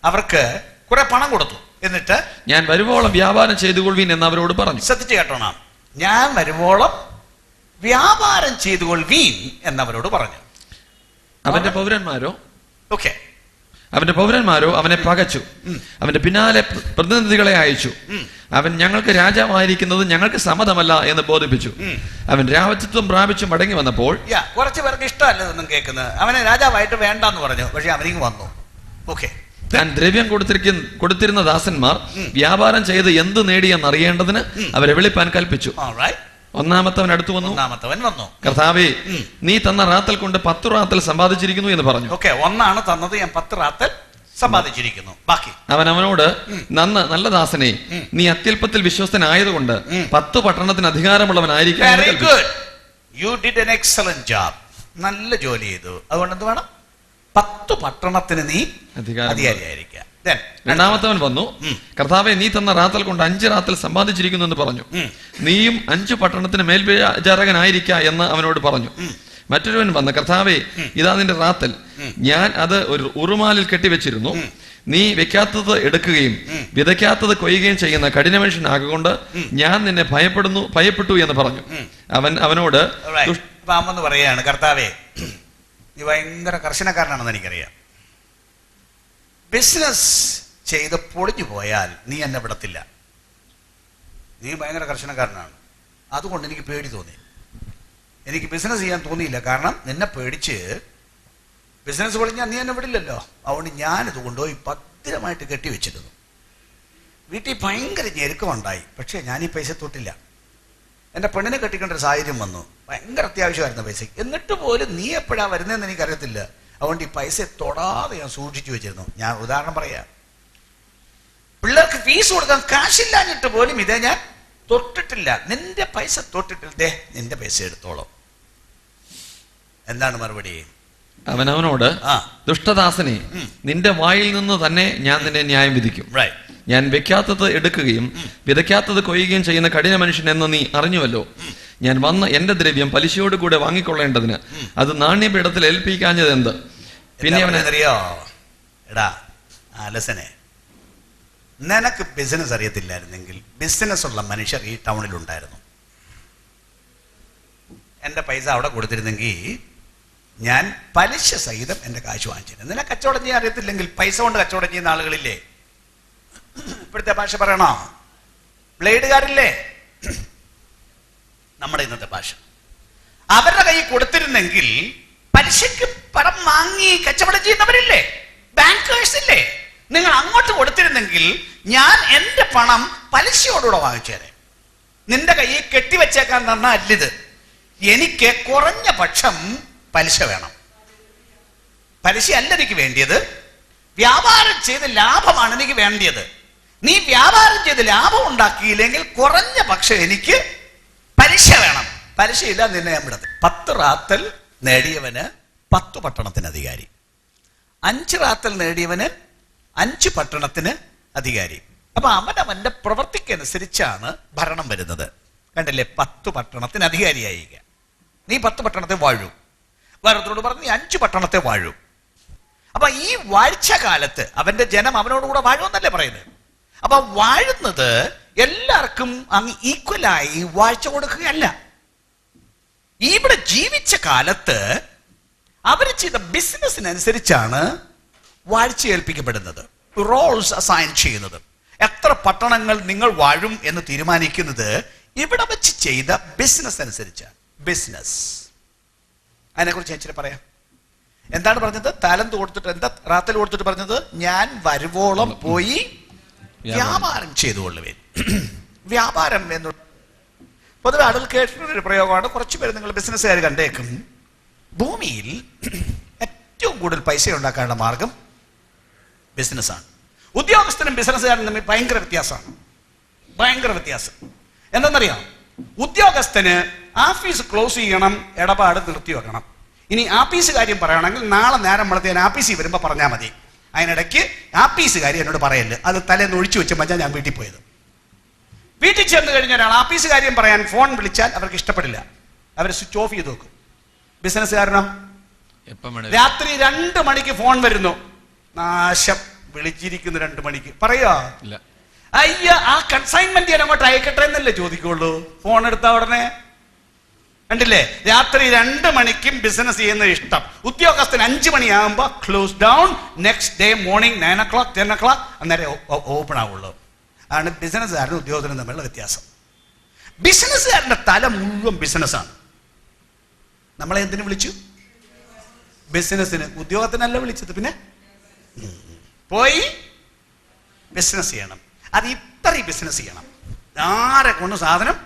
അവർക്ക് കുറെ പണം കൊടുത്തു. എന്നിട്ട് ഞാൻ വരുവോളം വ്യാപാരം ചെയ്തുകൊള്ളുവീൻ എന്ന് അവരോട് പറഞ്ഞു. ശ്രദ്ധിച്ചു കേട്ടോണം, ഞാൻ വരുവോളം വ്യാപാരം ചെയ്തുകൊള്ളുവീൻ എന്നവരോട് പറഞ്ഞു. അവന്റെ പൗരന്മാരോ അവനെ പകച്ചു. അവന്റെ പിന്നാലെ പ്രതിനിധികളെ അയച്ചു. അവൻ ഞങ്ങൾക്ക് രാജാവായിരിക്കുന്നത് ഞങ്ങൾക്ക് സമ്മതമല്ല എന്ന് ബോധിപ്പിച്ചു. അവൻ രാജത്വം പ്രാപിച്ചു മടങ്ങി വന്നപ്പോൾ കുറച്ചു പേർക്ക് ഇഷ്ടമല്ലെന്നും കേൾക്കുന്നത്, അവനെ രാജാവായിട്ട് വേണ്ടെന്ന് പറഞ്ഞു. പക്ഷെ അവനിങ് വന്നു. താൻ ദ്രവ്യം കൊടുത്തിരുന്ന ദാസന്മാർ വ്യാപാരം ചെയ്ത് എന്ത് നേടിയെന്ന് അറിയേണ്ടതിന് അവരെ വിളിപ്പാൻ കൽപ്പിച്ചു. ഒന്നാമത്തവൻ അടുത്തു വന്നു. കർത്താവേ, നീ തന്ന റാത്തൽ കൊണ്ട് 10 റാത്തൽ സമ്പാദിച്ചിരിക്കുന്നു എന്ന് പറഞ്ഞു. ഒന്നാണ് തന്നത്, ഞാൻ 10 റാത്തൽ സമ്പാദിച്ചിരിക്കുന്നു. ബാക്കി അവനോട്, നല്ല ദാസനെ, നീ അത്യല്പത്തിൽ വിശ്വസ്തനായതുകൊണ്ട് 10 പട്ടണത്തിന് അധികാരമുള്ളവനായിരിക്കും. നല്ല ജോലി ചെയ്തു. അതുകൊണ്ട് എന്ത് വേണം? 10 പട്ടണത്തിന് നീ അധികാരിയായിരിക്കുക. രണ്ടാമത്തവൻ വന്നു. കർത്താവെ, നീ തന്ന റാത്തൽ കൊണ്ട് 5 റാത്തൽ സമ്പാദിച്ചിരിക്കുന്നു എന്ന് പറഞ്ഞു. നീയും 5 പട്ടണത്തിന് മേൽവിചാരകനായിരിക്ക എന്ന് അവനോട് പറഞ്ഞു. മറ്റൊരുവൻ വന്ന്, കർത്താവെ, ഇതാ നിന്റെ റാത്തൽ, ഞാൻ അത് ഒരു ഉറുമാലിൽ കെട്ടിവെച്ചിരുന്നു. നീ വെക്കാത്തത് എടുക്കുകയും വിതയ്ക്കാത്തത് കൊയ്യുകയും ചെയ്യുന്ന കഠിന മനുഷ്യനാകൊണ്ട് ഞാൻ നിന്നെ ഭയപ്പെട്ടു എന്ന് പറഞ്ഞു. അവനോട് പറയാണ്, കർത്താവേ, നീ ഭയങ്കര കർശനക്കാരനാണെന്ന് എനിക്കറിയാം. ബിസിനസ് ചെയ്ത് പൊളിഞ്ഞു പോയാൽ നീ എന്നെ വിടത്തില്ല. നീ ഭയങ്കര കർശനക്കാരനാണ്. അതുകൊണ്ട് എനിക്ക് പേടി തോന്നി. എനിക്ക് ബിസിനസ് ചെയ്യാൻ തോന്നിയില്ല. കാരണം നിന്നെ പേടിച്ച് ബിസിനസ് പൊളിഞ്ഞാൽ നീ എന്നെ വിടില്ലല്ലോ. അതുകൊണ്ട് ഞാനിത് കൊണ്ടുപോയി ഭദ്രമായിട്ട് കെട്ടിവെച്ചിരുന്നു. വീട്ടിൽ ഭയങ്കര ഞെരുക്കമുണ്ടായി. പക്ഷേ ഞാൻ ഈ പൈസ തൊട്ടില്ല. എൻ്റെ പെണ്ണിനെ കെട്ടിക്കേണ്ട ഒരു സാഹചര്യം വന്നു. ഭയങ്കര അത്യാവശ്യമായിരുന്നു പൈസ. എന്നിട്ട് പോലും നീ എപ്പോഴാണ് വരുന്നതെന്ന് എനിക്കറിയത്തില്ല. അതുകൊണ്ട് ഈ പൈസ തൊടാതെ ഞാൻ സൂക്ഷിച്ചു വെച്ചിരുന്നു. ഞാൻ ഉദാഹരണം പറയാം, പിള്ളേർക്ക് ഫീസ് കൊടുക്കാൻ കാശില്ലാഞ്ഞിട്ട് പോലും ഇതേ ഞാൻ തൊട്ടിട്ടില്ല. നിന്റെ പൈസ തൊട്ടിട്ടില്ലേ, നിന്റെ പൈസ എടുത്തോളൂ. എന്താണ് മറുപടി? അവനോട്, ദുഷ്ടദാസനെ, നിന്റെ വായിൽ നിന്ന് തന്നെ ഞാൻ നിന്നെ ന്യായം വിധിക്കും. ഞാൻ വെക്കാത്തത് എടുക്കുകയും വിതയ്ക്കാത്തത് കൊയ്യുകയും ചെയ്യുന്ന കഠിന മനുഷ്യൻ എന്ന് നീ അറിഞ്ഞുവല്ലോ. ഞാൻ വന്ന എന്റെ ദ്രവ്യം പലിശയോട് കൂടെ വാങ്ങിക്കൊള്ളേണ്ടതിന് അത് നാണ്യപീഠത്തിൽ ഏൽപ്പിക്കാഞ്ഞത് എന്ത്? പിന്നെ അവനെറിയോ, എടാ ആലസനെ, നിനക്ക് ബിസിനസ് അറിയത്തില്ലായിരുന്നെങ്കിൽ ബിസിനസ് ഉള്ള മനുഷ്യർ ഈ ടൗണിൽ ഉണ്ടായിരുന്നു. എന്റെ പൈസ അവിടെ കൊടുത്തിരുന്നെങ്കിൽ ഞാൻ പലിശ സഹിതം എന്റെ കാശ് വാങ്ങിച്ചിരുന്നു. നിന്നെ കച്ചവടം ചെയ്യാൻ അറിയത്തില്ലെങ്കിൽ പൈസ കൊണ്ട് കച്ചവടം ചെയ്യുന്ന ആളുകളില്ലേ? ഇപ്പോഴത്തെ ഭാഷ പറയണോ? ബ്ലേഡുകാരില്ലേ? നമ്മുടെ ഇന്നത്തെ ഭാഷ. അവരുടെ കൈ കൊടുത്തിരുന്നെങ്കിൽ പലിശക്ക് പണം വാങ്ങി കച്ചവടം ചെയ്യുന്നവരില്ലേ? ബാങ്കേഴ്സ് ഇല്ലേ? നിങ്ങൾ അങ്ങോട്ട് കൊടുത്തിരുന്നെങ്കിൽ ഞാൻ എന്റെ പണം പലിശയോടുകൂടെ വാങ്ങിച്ചേരെ. നിന്റെ കൈ കെട്ടിവെച്ചേക്കാൻ തന്ന അല്ലിത്. എനിക്ക് കുറഞ്ഞ പക്ഷം പലിശ വേണം. പലിശ അല്ല എനിക്ക് വേണ്ടിയത്, വ്യാപാരം ചെയ്ത് ലാഭമാണ് എനിക്ക് വേണ്ടിയത്. നീ വ്യാപാരം ചെയ്ത് ലാഭം ഉണ്ടാക്കിയില്ലെങ്കിൽ കുറഞ്ഞ പക്ഷം എനിക്ക് പലിശ വേണം. പലിശയില്ല, നിന്നെ ഞാൻ വിടത്തില്ല. 10 റാത്തൽ നേടിയവന് 10 പട്ടണത്തിന് അധികാരി. 5 റാത്തൽ നേടിയവന് 5 പട്ടണത്തിന് അധികാരി. അപ്പൊ അവനവന്റെ പ്രവൃത്തിക്കനുസരിച്ചാണ് ഭരണം വരുന്നത്. കണ്ടില്ലേ? 10 പട്ടണത്തിന് അധികാരിയായിരിക്കുക. നീ 10 പട്ടണത്തെ വാഴൂ. വേറൊരുത്തോട് പറഞ്ഞു, നീ 5 പട്ടണത്തെ വാഴൂ. അപ്പൊ ഈ വാഴ്ച കാലത്ത് അവന്റെ ജനം അവനോടുകൂടെ വാഴുമെന്നല്ലേ പറയുന്നത്. അപ്പൊ വാഴുന്നത് എല്ലാവർക്കും അങ്ങ് ഈക്വലായി വാഴ്ച കൊടുക്കുകയല്ല. ഇവിടെ ജീവിച്ച കാലത്ത് അവർ ചെയ്ത ബിസിനസ്സിനനുസരിച്ചാണ് വാഴ്ച ഏൽപ്പിക്കപ്പെടുന്നത്, റോൾസ് അസൈൻ ചെയ്യുന്നത്. എത്ര പട്ടണങ്ങൾ നിങ്ങൾ വാഴും എന്ന് തീരുമാനിക്കുന്നത് ഇവിടെ വെച്ച് ചെയ്ത ബിസിനസ് അനുസരിച്ചാണ്. ബിസിനസ് അതിനെക്കുറിച്ച് ഞാൻ പറയാം. എന്താണ് പറഞ്ഞത്? താലന്ത് കൊടുത്തിട്ട്, എന്താ റാത്തൽ കൊടുത്തിട്ട് പറഞ്ഞത്? ഞാൻ വരുവോളം പോയി വ്യാപാരം ചെയ്തുകൊള്ളുവേൻ. വ്യാപാരം എന്ന് പൊതുവെ ആളുകൾ കേട്ടിട്ടുള്ളൊരു പ്രയോഗമാണ്. കുറച്ചു പേര് നിങ്ങൾ ബിസിനസ്സുകാർ കണ്ടേക്കും. ഭൂമിയിൽ ഏറ്റവും കൂടുതൽ പൈസ ഉണ്ടാക്കാനുള്ള മാർഗം ബിസിനസ്സാണ്. ഉദ്യോഗസ്ഥനും ബിസിനസ്സുകാരനും തമ്മിൽ ഭയങ്കര വ്യത്യാസമാണ്. ഭയങ്കര വ്യത്യാസം എന്തെന്നറിയാം? ഉദ്യോഗസ്ഥന് ആഫീസ് ക്ലോസ് ചെയ്യണം, ഇടപാട് നിർത്തി വെക്കണം. ഇനി ആഫീസ് കാര്യം പറയുകയാണെങ്കിൽ നാളെ നേരം വളർത്തിയാൽ ആഫീസിൽ വരുമ്പോൾ പറഞ്ഞാൽ മതി. അതിനിടയ്ക്ക് ആഫീസ് കാര്യം എന്നോട് പറയല്ലേ, അത് തലേന്ന് ഒഴിച്ചു വെച്ച മച്ചാൻ ഞാൻ വീട്ടിൽ പോയത്. വീട്ടിൽ ചെന്ന് കഴിഞ്ഞ ഒരാൾ ആഫീസ് കാര്യം പറയാൻ ഫോൺ വിളിച്ചാൽ അവർക്ക് ഇഷ്ടപ്പെടില്ല, അവർ സ്വിച്ച് ഓഫ് ചെയ്ത് വെക്കും. ബിസിനസ്സുകാരനോ രാത്രി 2 മണിക്ക് ഫോൺ വരുന്നു, നാശം, വിളിച്ചിരിക്കുന്നു 2 മണിക്ക്, പറയോ അയ്യ ആ കൺസൈൻമെന്റ് ഞാൻ അങ്ങോട്ട് അയക്കട്ടെ എന്നല്ലേ ചോദിക്കുള്ളൂ. ഫോൺ എടുത്ത ഉടനെ കണ്ടില്ലേ, രാത്രി 2 മണിക്കും ബിസിനസ് ചെയ്യുന്ന ഇഷ്ടം. ഉദ്യോഗസ്ഥന് 5 മണിയാകുമ്പോ close down, next day morning 9 o'clock 10 o'clock അന്നേരം ഓപ്പൺ ആവുള്ളൂ. ആണ് ബിസിനസ്സുകാരനും ഉദ്യോഗസ്ഥനും തമ്മിലുള്ള വ്യത്യാസം. ബിസിനസ്സുകാരന്റെ തല മുഴുവൻ ബിസിനസ്സാണ്. നമ്മളെ എന്തിനു വിളിച്ചു? ബിസിനസ്സിന്. ഉദ്യോഗത്തിനല്ല വിളിച്ചത്, പിന്നെ പോയി ബിസിനസ് ചെയ്യണം. അത് ഇത്ര ബിസിനസ് ചെയ്യണം, ആരെ കൊണ്ട് സാധനം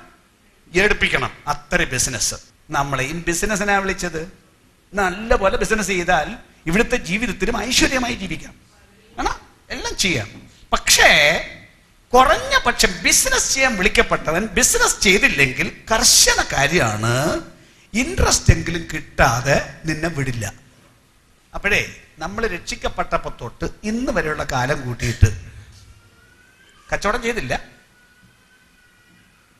എടുപ്പിക്കണം, അത്ര ബിസിനസ്. നമ്മളെയും ബിസിനസ്സിനാ വിളിച്ചത്. നല്ല പോലെ ബിസിനസ് ചെയ്താൽ ഇവിടുത്തെ ജീവിതത്തിലും ഐശ്വര്യമായി ജീവിക്കാം, എല്ലാം ചെയ്യാം. പക്ഷേ കുറഞ്ഞ പക്ഷം ബിസിനസ് ചെയ്യാൻ വിളിക്കപ്പെട്ടവൻ ബിസിനസ് ചെയ്തില്ലെങ്കിൽ കർശന കാര്യമാണ്, ഇൻട്രസ്റ്റ് എങ്കിലും കിട്ടാതെ നിന്നെ വിടില്ല. അപ്പോഴേ നമ്മൾ രക്ഷിക്കപ്പെട്ടപ്പോൾ തൊട്ട് ഇന്ന് വരെയുള്ള കാലം കൂട്ടിയിട്ട് കച്ചവടം ചെയ്തില്ല.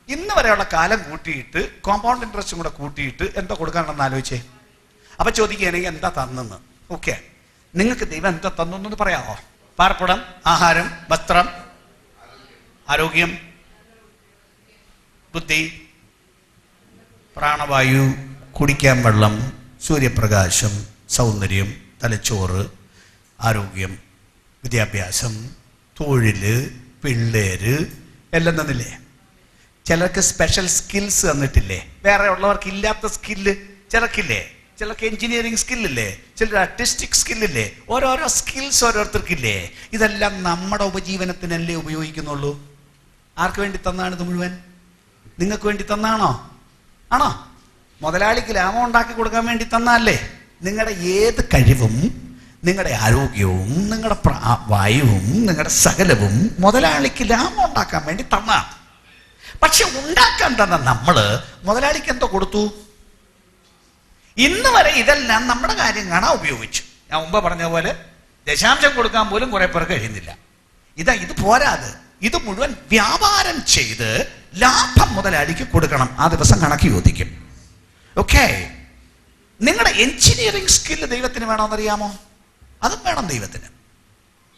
ഇന്ന് വരെയുള്ള കാലം കൂട്ടിയിട്ട് കോമ്പൗണ്ട് ഇൻട്രസ്റ്റും കൂടെ കൂട്ടിയിട്ട് എന്താ കൊടുക്കാനുണ്ടെന്ന് ആലോചിച്ചേ. അപ്പൊ ചോദിക്കുകയാണെങ്കിൽ എന്താ തന്നെന്ന്. ഓക്കെ, നിങ്ങൾക്ക് ദൈവം എന്താ തന്നു പറയാമോ? പാർപ്പിടം, ആഹാരം, വസ്ത്രം, ആരോഗ്യം, ബുദ്ധി, പ്രാണവായു, കുടിക്കാൻ വെള്ളം, സൂര്യപ്രകാശം, സൗന്ദര്യം, തലച്ചോറ്, ആരോഗ്യം, വിദ്യാഭ്യാസം, തൊഴില്, പിള്ളേര്, എല്ലാം തന്നില്ലേ? ചിലർക്ക് സ്പെഷ്യൽ സ്കിൽസ് തന്നിട്ടില്ലേ? വേറെ ഉള്ളവർക്ക് ഇല്ലാത്ത സ്കില്ല് ചിലർക്കില്ലേ? ചിലർക്ക് എഞ്ചിനീയറിംഗ് സ്കില്ലില്ലേ? ചിലർ ആർട്ടിസ്റ്റിക് സ്കില്ലില്ലേ? ഓരോരോ സ്കിൽസ് ഓരോരുത്തർക്കില്ലേ? ഇതെല്ലാം നമ്മുടെ ഉപജീവനത്തിനല്ലേ ഉപയോഗിക്കുന്നുള്ളൂ. ആർക്ക് വേണ്ടി തന്നാണ് ഇത് മുഴുവൻ? നിങ്ങൾക്ക് വേണ്ടി തന്നാണോ? ആണോ? മുതലാളിക്ക് ലാഭം ഉണ്ടാക്കി കൊടുക്കാൻ വേണ്ടി തന്നല്ലേ? നിങ്ങളുടെ ഏത് കഴിവും, നിങ്ങളുടെ ആരോഗ്യവും, നിങ്ങളുടെ വായുവും, നിങ്ങളുടെ സകലവും മുതലാളിക്ക് ലാഭം ഉണ്ടാക്കാൻ വേണ്ടി തന്ന. പക്ഷെ ഉണ്ടാക്കാൻ തന്ന നമ്മള് മുതലാളിക്ക് എന്തോ കൊടുത്തു? ഇന്ന് വരെ ഇതെല്ലാം നമ്മുടെ കാര്യം കാണാൻ ഉപയോഗിച്ചു. ഞാൻ മുമ്പ് പറഞ്ഞ പോലെ ദശാംശം കൊടുക്കാൻ പോലും കുറെ പേർക്ക് കഴിയുന്നില്ല. ഇത് പോരാത്. ഇത് മുഴുവൻ വ്യാപാരം ചെയ്ത് ലാഭം മുതലാളിക്ക് കൊടുക്കണം. ആ ദിവസം കണക്ക് ചോദിക്കും. ഓക്കെ, നിങ്ങളുടെ എഞ്ചിനീയറിംഗ് സ്കില്ല് ദൈവത്തിന് വേണമെന്നറിയാമോ? അതും വേണം ദൈവത്തിന്.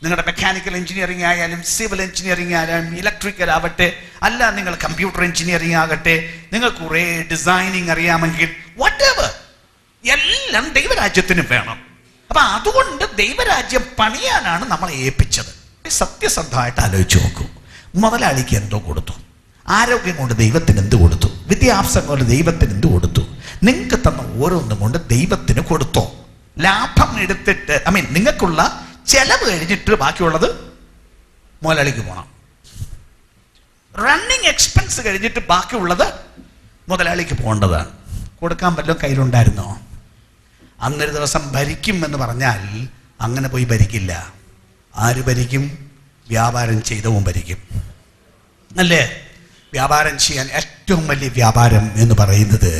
നിങ്ങളുടെ മെക്കാനിക്കൽ എഞ്ചിനീയറിംഗ് ആയാലും, സിവിൽ എഞ്ചിനീയറിംഗ് ആയാലും, ഇലക്ട്രിക്കൽ ആവട്ടെ, അല്ല നിങ്ങൾ കമ്പ്യൂട്ടർ എഞ്ചിനീയറിംഗ് ആകട്ടെ, നിങ്ങൾക്ക് കുറെ ഡിസൈനിങ് അറിയാമെങ്കിൽ whatever, എല്ലാം ദൈവരാജ്യത്തിന് വേണം. അപ്പൊ അതുകൊണ്ട് ദൈവരാജ്യം പണിയാനാണ് നമ്മളെ ഏൽപ്പിച്ചത്. സത്യസന്ധമായിട്ട് ആലോചിച്ച് നോക്കൂ. മുതലാളിക്ക് എന്തോ കൊടുത്തു? ആരോഗ്യം കൊണ്ട് ദൈവത്തിന് എന്ത് കൊടുത്തു? വിദ്യാഭ്യാസം കൊണ്ട് ദൈവത്തിന് എന്ത് കൊടുത്തു? നിങ്ങൾക്ക് തന്ന ഓരോന്നും കൊണ്ട് ദൈവത്തിന് കൊടുത്തോ? ലാഭം എടുത്തിട്ട് നിങ്ങൾക്കുള്ള ചെലവ് കഴിഞ്ഞിട്ട് ബാക്കിയുള്ളത് മുതലാളിക്ക് പോകണം. റണ്ണിങ് എക്സ്പെൻസ് കഴിഞ്ഞിട്ട് ബാക്കിയുള്ളത് മുതലാളിക്ക് പോകേണ്ടതാണ്. കൊടുക്കാൻ വല്ലതും കയ്യിലുണ്ടായിരുന്നോ? അന്നൊരു ദിവസം ഭരിക്കും എന്ന് പറഞ്ഞാൽ അങ്ങനെ പോയി ഭരിക്കില്ല. ആര് ഭരിക്കും? വ്യാപാരം ചെയ്തവൻ ഭരിക്കും, അല്ലേ? വ്യാപാരം ചെയ്യാൻ ഏറ്റവും വലിയ വ്യാപാരം എന്ന് പറയുന്നത്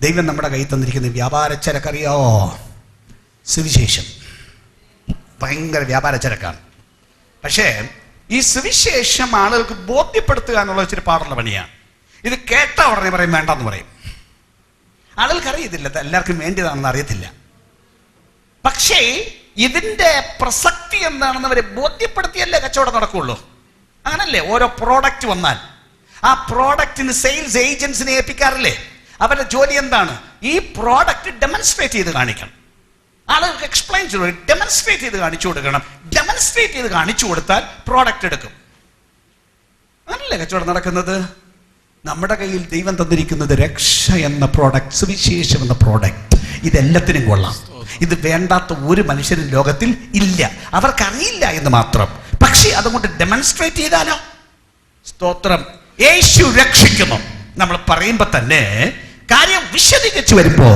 ദൈവം നമ്മുടെ കയ്യിൽ തന്നിരിക്കുന്ന വ്യാപാരച്ചരക്കറിയാവോ? സുവിശേഷം. ഭയങ്കര വ്യാപാരച്ചരക്കാണ്. പക്ഷേ ഈ സുവിശേഷം ആളുകൾക്ക് ബോധ്യപ്പെടുത്തുക എന്നുള്ള ഇച്ചിരി പാടുള്ള പണിയാണ്. ഇത് കേട്ട ഉടനെ പറയും വേണ്ടെന്ന് പറയും. ആളുകൾക്ക് അറിയത്തില്ല, എല്ലാവർക്കും വേണ്ടിയതാണെന്ന് അറിയത്തില്ല. പക്ഷേ ഇതിന്റെ പ്രസക്തി എന്താണെന്ന് അവരെ ബോധ്യപ്പെടുത്തിയല്ലേ കച്ചവടം നടക്കുള്ളൂ. അങ്ങനല്ലേ? ഓരോ പ്രോഡക്റ്റ് വന്നാൽ ആ പ്രോഡക്റ്റിന് സെയിൽസ് ഏജൻസിനെ ഏൽപ്പിക്കാറില്ലേ? അവരുടെ ജോലി എന്താണ്? ഈ പ്രോഡക്റ്റ് ഡെമോൺസ്ട്രേറ്റ് ചെയ്ത് കാണിക്കണം, ആളുകൾക്ക് എക്സ്പ്ലെയിൻ ചെയ്ത്, ഡെമോൺസ്ട്രേറ്റ് ചെയ്ത് കാണിച്ചു കൊടുക്കണം. ഡെമോൺസ്ട്രേറ്റ് ചെയ്ത് കാണിച്ചു കൊടുത്താൽ പ്രോഡക്റ്റ് എടുക്കും. അങ്ങനല്ലേ കച്ചവടം നടക്കുന്നത്? നമ്മുടെ കയ്യിൽ ദൈവം തന്നിരിക്കുന്നത് രക്ഷ എന്ന പ്രോഡക്റ്റ്, സുവിശേഷം എന്ന പ്രോഡക്റ്റ്. ഇതെല്ലാത്തിനും കൊള്ളാം. ഇത് വേണ്ടാത്ത ഒരു മനുഷ്യരും ലോകത്തിൽ ഇല്ല. അവർക്കറിയില്ല എന്ന് മാത്രം. പക്ഷേ അതുകൊണ്ട് ഡെമോൺസ്ട്രേറ്റ് ചെയ്താലോ? സ്തോത്രം. യേശു രക്ഷിക്കുന്നു നമ്മൾ പറയുമ്പോ തന്നെ കാര്യം വിശദീകരിച്ച് വരുമ്പോ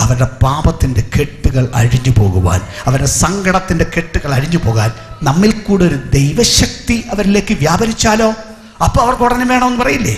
അവരുടെ പാപത്തിന്റെ കെട്ടുകൾ അഴിഞ്ഞു പോകുവാൻ, അവരുടെ സങ്കടത്തിന്റെ കെട്ടുകൾ അഴിഞ്ഞു പോകാൻ നമ്മിൽ കൂടെ ഒരു ദൈവശക്തി അവരിലേക്ക് വ്യാപരിച്ചാലോ, അപ്പൊ അവർക്ക് ഉടനെ വേണമെന്ന് പറയില്ലേ?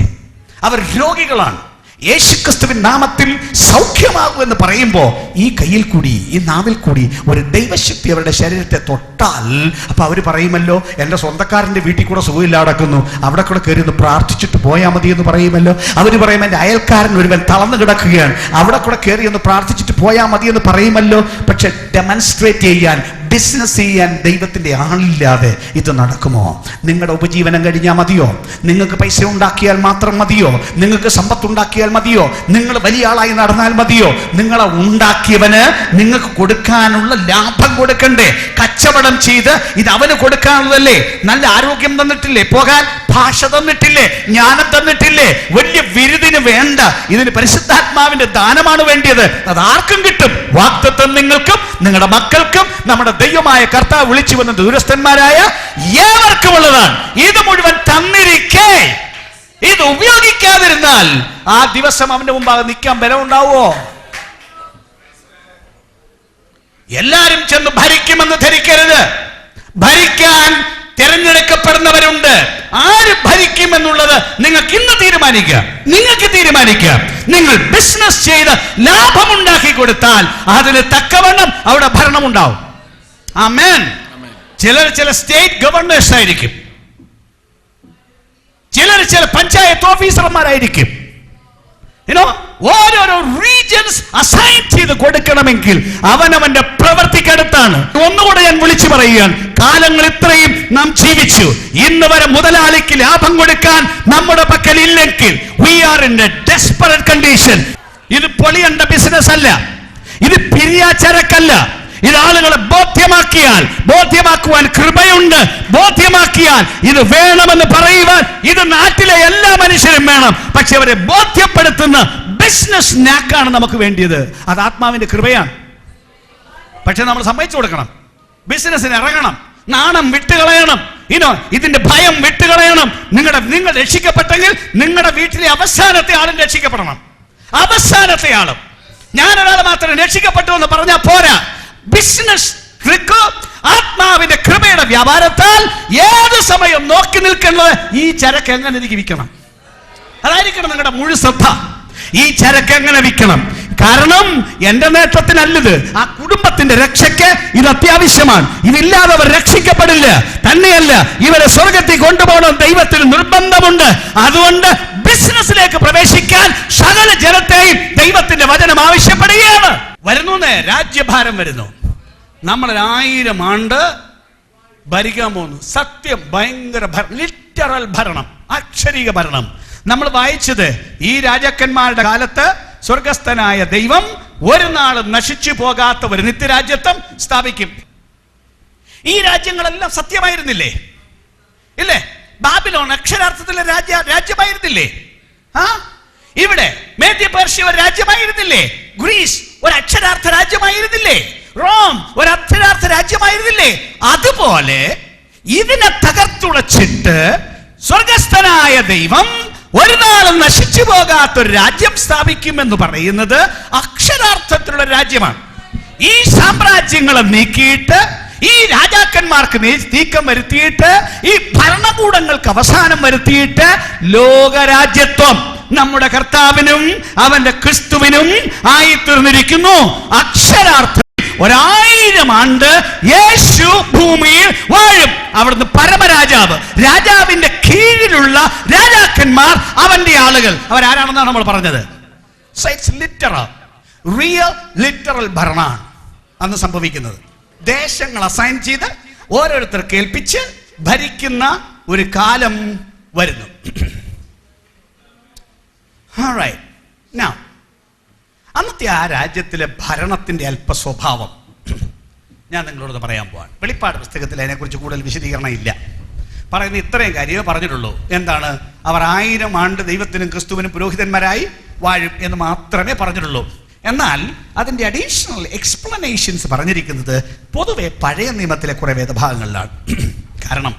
അവർ രോഗികളാണ്, യേശുക്രിസ്തുവിൻ നാമത്തിൽ സൗഖ്യമാകും എന്ന് പറയുമ്പോൾ ഈ കയ്യിൽ കൂടി, ഈ നാവിൽ കൂടി ഒരു ദൈവശക്തി അവരുടെ ശരീരത്തെ തൊട്ടാൽ, അപ്പൊ അവർ പറയുമല്ലോ, എൻ്റെ സ്വന്തക്കാരൻ്റെ വീട്ടിൽ കൂടെ സുഖമില്ല നടക്കുന്നു, അവിടെ കൂടെ കയറി ഒന്ന് പ്രാർത്ഥിച്ചിട്ട് പോയാൽ മതി എന്ന് പറയുമല്ലോ. അവർ പറയും, എൻ്റെ അയൽക്കാരൻ ഒരുവൻ തളർന്നു കിടക്കുകയാണ്, അവിടെ കൂടെ കയറി ഒന്ന് പ്രാർത്ഥിച്ചിട്ട് പോയാൽ മതി എന്ന് പറയുമല്ലോ. പക്ഷെ ഡെമൺസ്ട്രേറ്റ് ചെയ്യാൻ, ബിസിനസ് ചെയ്യാൻ ദൈവത്തിന്റെ ആളില്ലാതെ ഇത് നടക്കുമോ? നിങ്ങളുടെ ഉപജീവനം കഴിഞ്ഞാൽ മതിയോ? നിങ്ങൾക്ക് പൈസ ഉണ്ടാക്കിയാൽ മാത്രം മതിയോ? നിങ്ങൾക്ക് സമ്പത്ത് ഉണ്ടാക്കിയാൽ മതിയോ? നിങ്ങൾ വലിയ ആളായി നടന്നാൽ മതിയോ? നിങ്ങളെ ഉണ്ടാക്കിയവന് നിങ്ങൾക്ക് കൊടുക്കാനുള്ള ലാഭം കൊടുക്കണ്ടേ? കച്ചവടം ചെയ്ത് ഇത് അവന് കൊടുക്കാനുള്ളതല്ലേ? നല്ല ആരോഗ്യം തന്നിട്ടില്ലേ? പോകാൻ ഭാഷ തന്നിട്ടില്ലേ? ജ്ഞാനം തന്നിട്ടില്ലേ? വലിയ വിരുദിന് വേണ്ട, ഇതിന് പരിശുദ്ധാത്മാവിന്റെ ദാനമാണ് വേണ്ടിയത്. അത് ആർക്കും കിട്ടും. വാഗ്ദത്തം നിങ്ങൾക്കും നിങ്ങളുടെ മക്കൾക്കും നമ്മുടെ ദൈവമായ കർത്താവ് വിളിച്ചു വന്ന ദൂരസ്ഥന്മാരായ ഏവർക്കും ഉള്ളതാണ്. ഇത് മുഴുവൻ തന്നിരിക്കെ ഇത് ഉപയോഗിക്കാതിരുന്നാൽ ആ ദിവസം അവന്റെ മുമ്പാകെ നിൽക്കാൻ ബലം ഉണ്ടാവോ? എല്ലാരും ചെന്ന് ഭരിക്കുമെന്ന് ധരിക്കരുത്. ഭരിക്കാൻ തിരഞ്ഞെടുക്കപ്പെടുന്നവരുണ്ട്. ആര് ഭരിക്കുമെന്നുള്ളത് നിങ്ങൾക്ക് ഇന്ന് തീരുമാനിക്കാം. നിങ്ങൾക്ക് തീരുമാനിക്കാം. നിങ്ങൾ ബിസിനസ് ചെയ്ത് ലാഭമുണ്ടാക്കി കൊടുത്താൽ അതിന് തക്കവണ്ണം അവിടെ ഭരണമുണ്ടാവും. ആമേൻ. ചില സ്റ്റേറ്റ് ഗവർണേഴ്സ് ആയിരിക്കും, ചില പഞ്ചായത്ത് ഓഫീസർമാരായിരിക്കും. ഓരോരോ റീജൻസ് അസൈൻ ചെയ്ത് കൊടുക്കണമെങ്കിൽ അവനവന്റെ പ്രവൃത്തിക്കടുത്താണ്. ഒന്നുകൂടെ ഞാൻ വിളിച്ചു പറയുകയാണ്, കാലങ്ങൾ ഇത്രയും നാം ജീവിച്ചു, ഇന്ന് വരെ മുതലാളിക്ക് ലാഭം കൊടുക്കാൻ നമ്മുടെ പക്കൽ ഇല്ലെങ്കിൽ we are in a desperate condition. ഇത് പൊളിയേണ്ട ബിസിനസ് അല്ല, ഇത് പിരിയാച്ചരക്കല്ല. ഇത് ആളുകളെ ബോധ്യമാക്കുവാൻ കൃപയുണ്ട്. ബോധ്യമാക്കിയാൽ ഇത് വേണമെന്ന് പറയുവാൻ ഇത് നാട്ടിലെ എല്ലാ മനുഷ്യരും വേണം. പക്ഷെ അവരെ ബോധ്യപ്പെടുത്തുന്ന ബിസിനസ് നാക്കാണ് നമുക്ക് വേണ്ടിയത്. അത് ആത്മാവിന്റെ കൃപയാണ്. പക്ഷെ നമ്മൾ സമ്മതിച്ചു കൊടുക്കണം. ബിസിനസ്സിന് ഇറങ്ങണം. നാണം വിട്ടുകളയണം. ഇതിന്റെ ഭയം വിട്ടുകളയണം. നിങ്ങൾ രക്ഷിക്കപ്പെട്ടെങ്കിൽ നിങ്ങളുടെ വീട്ടിലെ അവസാനത്തെ ആളും രക്ഷിക്കപ്പെടണം. അവസാനത്തെ ആളും. ഞാനൊരാൾ മാത്രം രക്ഷിക്കപ്പെട്ടു എന്ന് പറഞ്ഞാൽ പോരാ. ബിസിനസ് ആത്മാവിന്റെ കൃപയുടെ വ്യാപാരത്താൽ ഏത് സമയം നോക്കി നിൽക്കുന്നത് ഈ ചരക്ക് എങ്ങനെ എനിക്ക് വിൽക്കണം, അതായിരിക്കണം നിങ്ങളുടെ മുഴു ശ്രദ്ധ. ഈ ചരക്ക് എങ്ങനെ വിൽക്കണം? കാരണം എന്റെ നേട്ടത്തിനല്ലത്, ആ കുടുംബത്തിന്റെ രക്ഷയ്ക്ക് ഇത് അത്യാവശ്യമാണ്. ഇതില്ലാതെ അവർ രക്ഷിക്കപ്പെടില്ല. തന്നെയല്ല, ഇവരെ സ്വർഗത്തിൽ കൊണ്ടുപോകണം ദൈവത്തിന് നിർബന്ധമുണ്ട്. അതുകൊണ്ട് ബിസിനസ്സിലേക്ക് പ്രവേശിക്കാൻ സകല ജനത്തെയും ദൈവത്തിന്റെ വചനം ആവശ്യപ്പെടുകയാണ്. വരുന്നു രാജ്യഭാരം വരുന്നു. നമ്മൾ 1000 ആണ്ട് ഭരിക്കാൻ പോകുന്നു. സത്യം, ഭയങ്കര ലിറ്ററൽ ഭരണം, അക്ഷരിക ഭരണം. നമ്മൾ വായിച്ചത് ഈ രാജാക്കന്മാരുടെ കാലത്ത് സ്വർഗസ്ഥനായ ദൈവം ഒരു നാളും നശിച്ചു പോകാത്ത ഒരു നിത്യരാജ്യത്വം സ്ഥാപിക്കും. ഈ രാജ്യങ്ങളെല്ലാം സത്യമായിരുന്നില്ലേ? ഇല്ലേ? ബാബിലോൺ അക്ഷരാർത്ഥത്തിലെ രാജ്യമായിരുന്നില്ലേ? ഇവിടെ മേദ്യ പേർഷ്യ ഒരു രാജ്യമായിരുന്നില്ലേ? ഗ്രീസ് ഒരു അക്ഷരാർത്ഥ രാജ്യമായിരുന്നില്ലേ? റോം ഒരു അക്ഷരാർത്ഥ രാജ്യമായിരുന്നില്ലേ? അതുപോലെ ഇതിനെ തകർത്തുളച്ചിട്ട് സ്വർഗസ്ഥനായ ദൈവം ഒരു നാളും നശിച്ചു പോകാത്തൊരു രാജ്യം സ്ഥാപിക്കുമെന്ന് പറയുന്നത് അക്ഷരാർത്ഥത്തിലുള്ള രാജ്യമാണ്. ഈ സാമ്രാജ്യങ്ങളെ നീക്കിയിട്ട്, ഈ രാജാക്കന്മാർക്ക് നീക്കം വരുത്തിയിട്ട്, ഈ ഭരണകൂടങ്ങൾക്ക് അവസാനം വരുത്തിയിട്ട് ലോകരാജ്യത്വം നമ്മുടെ കർത്താവിനും അവന്റെ ക്രിസ്തുവിനും ആയിത്തീർന്നിരിക്കുന്നു. അക്ഷരാർത്ഥം 1000 ആണ്ട് യേശു ഭൂമിയിൽ വാഴും. അവിടുന്ന് പരമരാജാവ്, രാജാവിന്റെ കീഴിലുള്ള രാജാക്കന്മാർ അവന്റെ ആളുകൾ. അവരാരാണെന്നാണ് നമ്മൾ പറഞ്ഞത്. ലിറ്ററൽ ഭരണമാണ് അന്ന് സംഭവിക്കുന്നത്. ദേശങ്ങൾ അസൈൻ ചെയ്ത് ഓരോരുത്തർ കേൾപ്പിച്ച് ഭരിക്കുന്ന ഒരു കാലം വരുന്നു. അന്നത്തെ ആ രാജ്യത്തിലെ ഭരണത്തിന്റെ അല്പ സ്വഭാവം ഞാൻ നിങ്ങളോട് പറയാൻ പോവാണ്. വെളിപ്പാട് പുസ്തകത്തിൽ അതിനെക്കുറിച്ച് കൂടുതൽ വിശദീകരണം ഇല്ല. പറയുന്ന ഇത്രയും കാര്യമേ പറഞ്ഞിട്ടുള്ളൂ. എന്താണ്? അവർ 1000 ആണ്ട് ദൈവത്തിനും ക്രിസ്തുവിനും പുരോഹിതന്മാരായി വാഴും എന്ന് മാത്രമേ പറഞ്ഞിട്ടുള്ളൂ. എന്നാൽ അതിന്റെ അഡീഷണൽ എക്സ്പ്ലനേഷൻസ് പറഞ്ഞിരിക്കുന്നത് പൊതുവെ പഴയ നിയമത്തിലെ കുറെ വേദഭാഗങ്ങളിലാണ്. കാരണം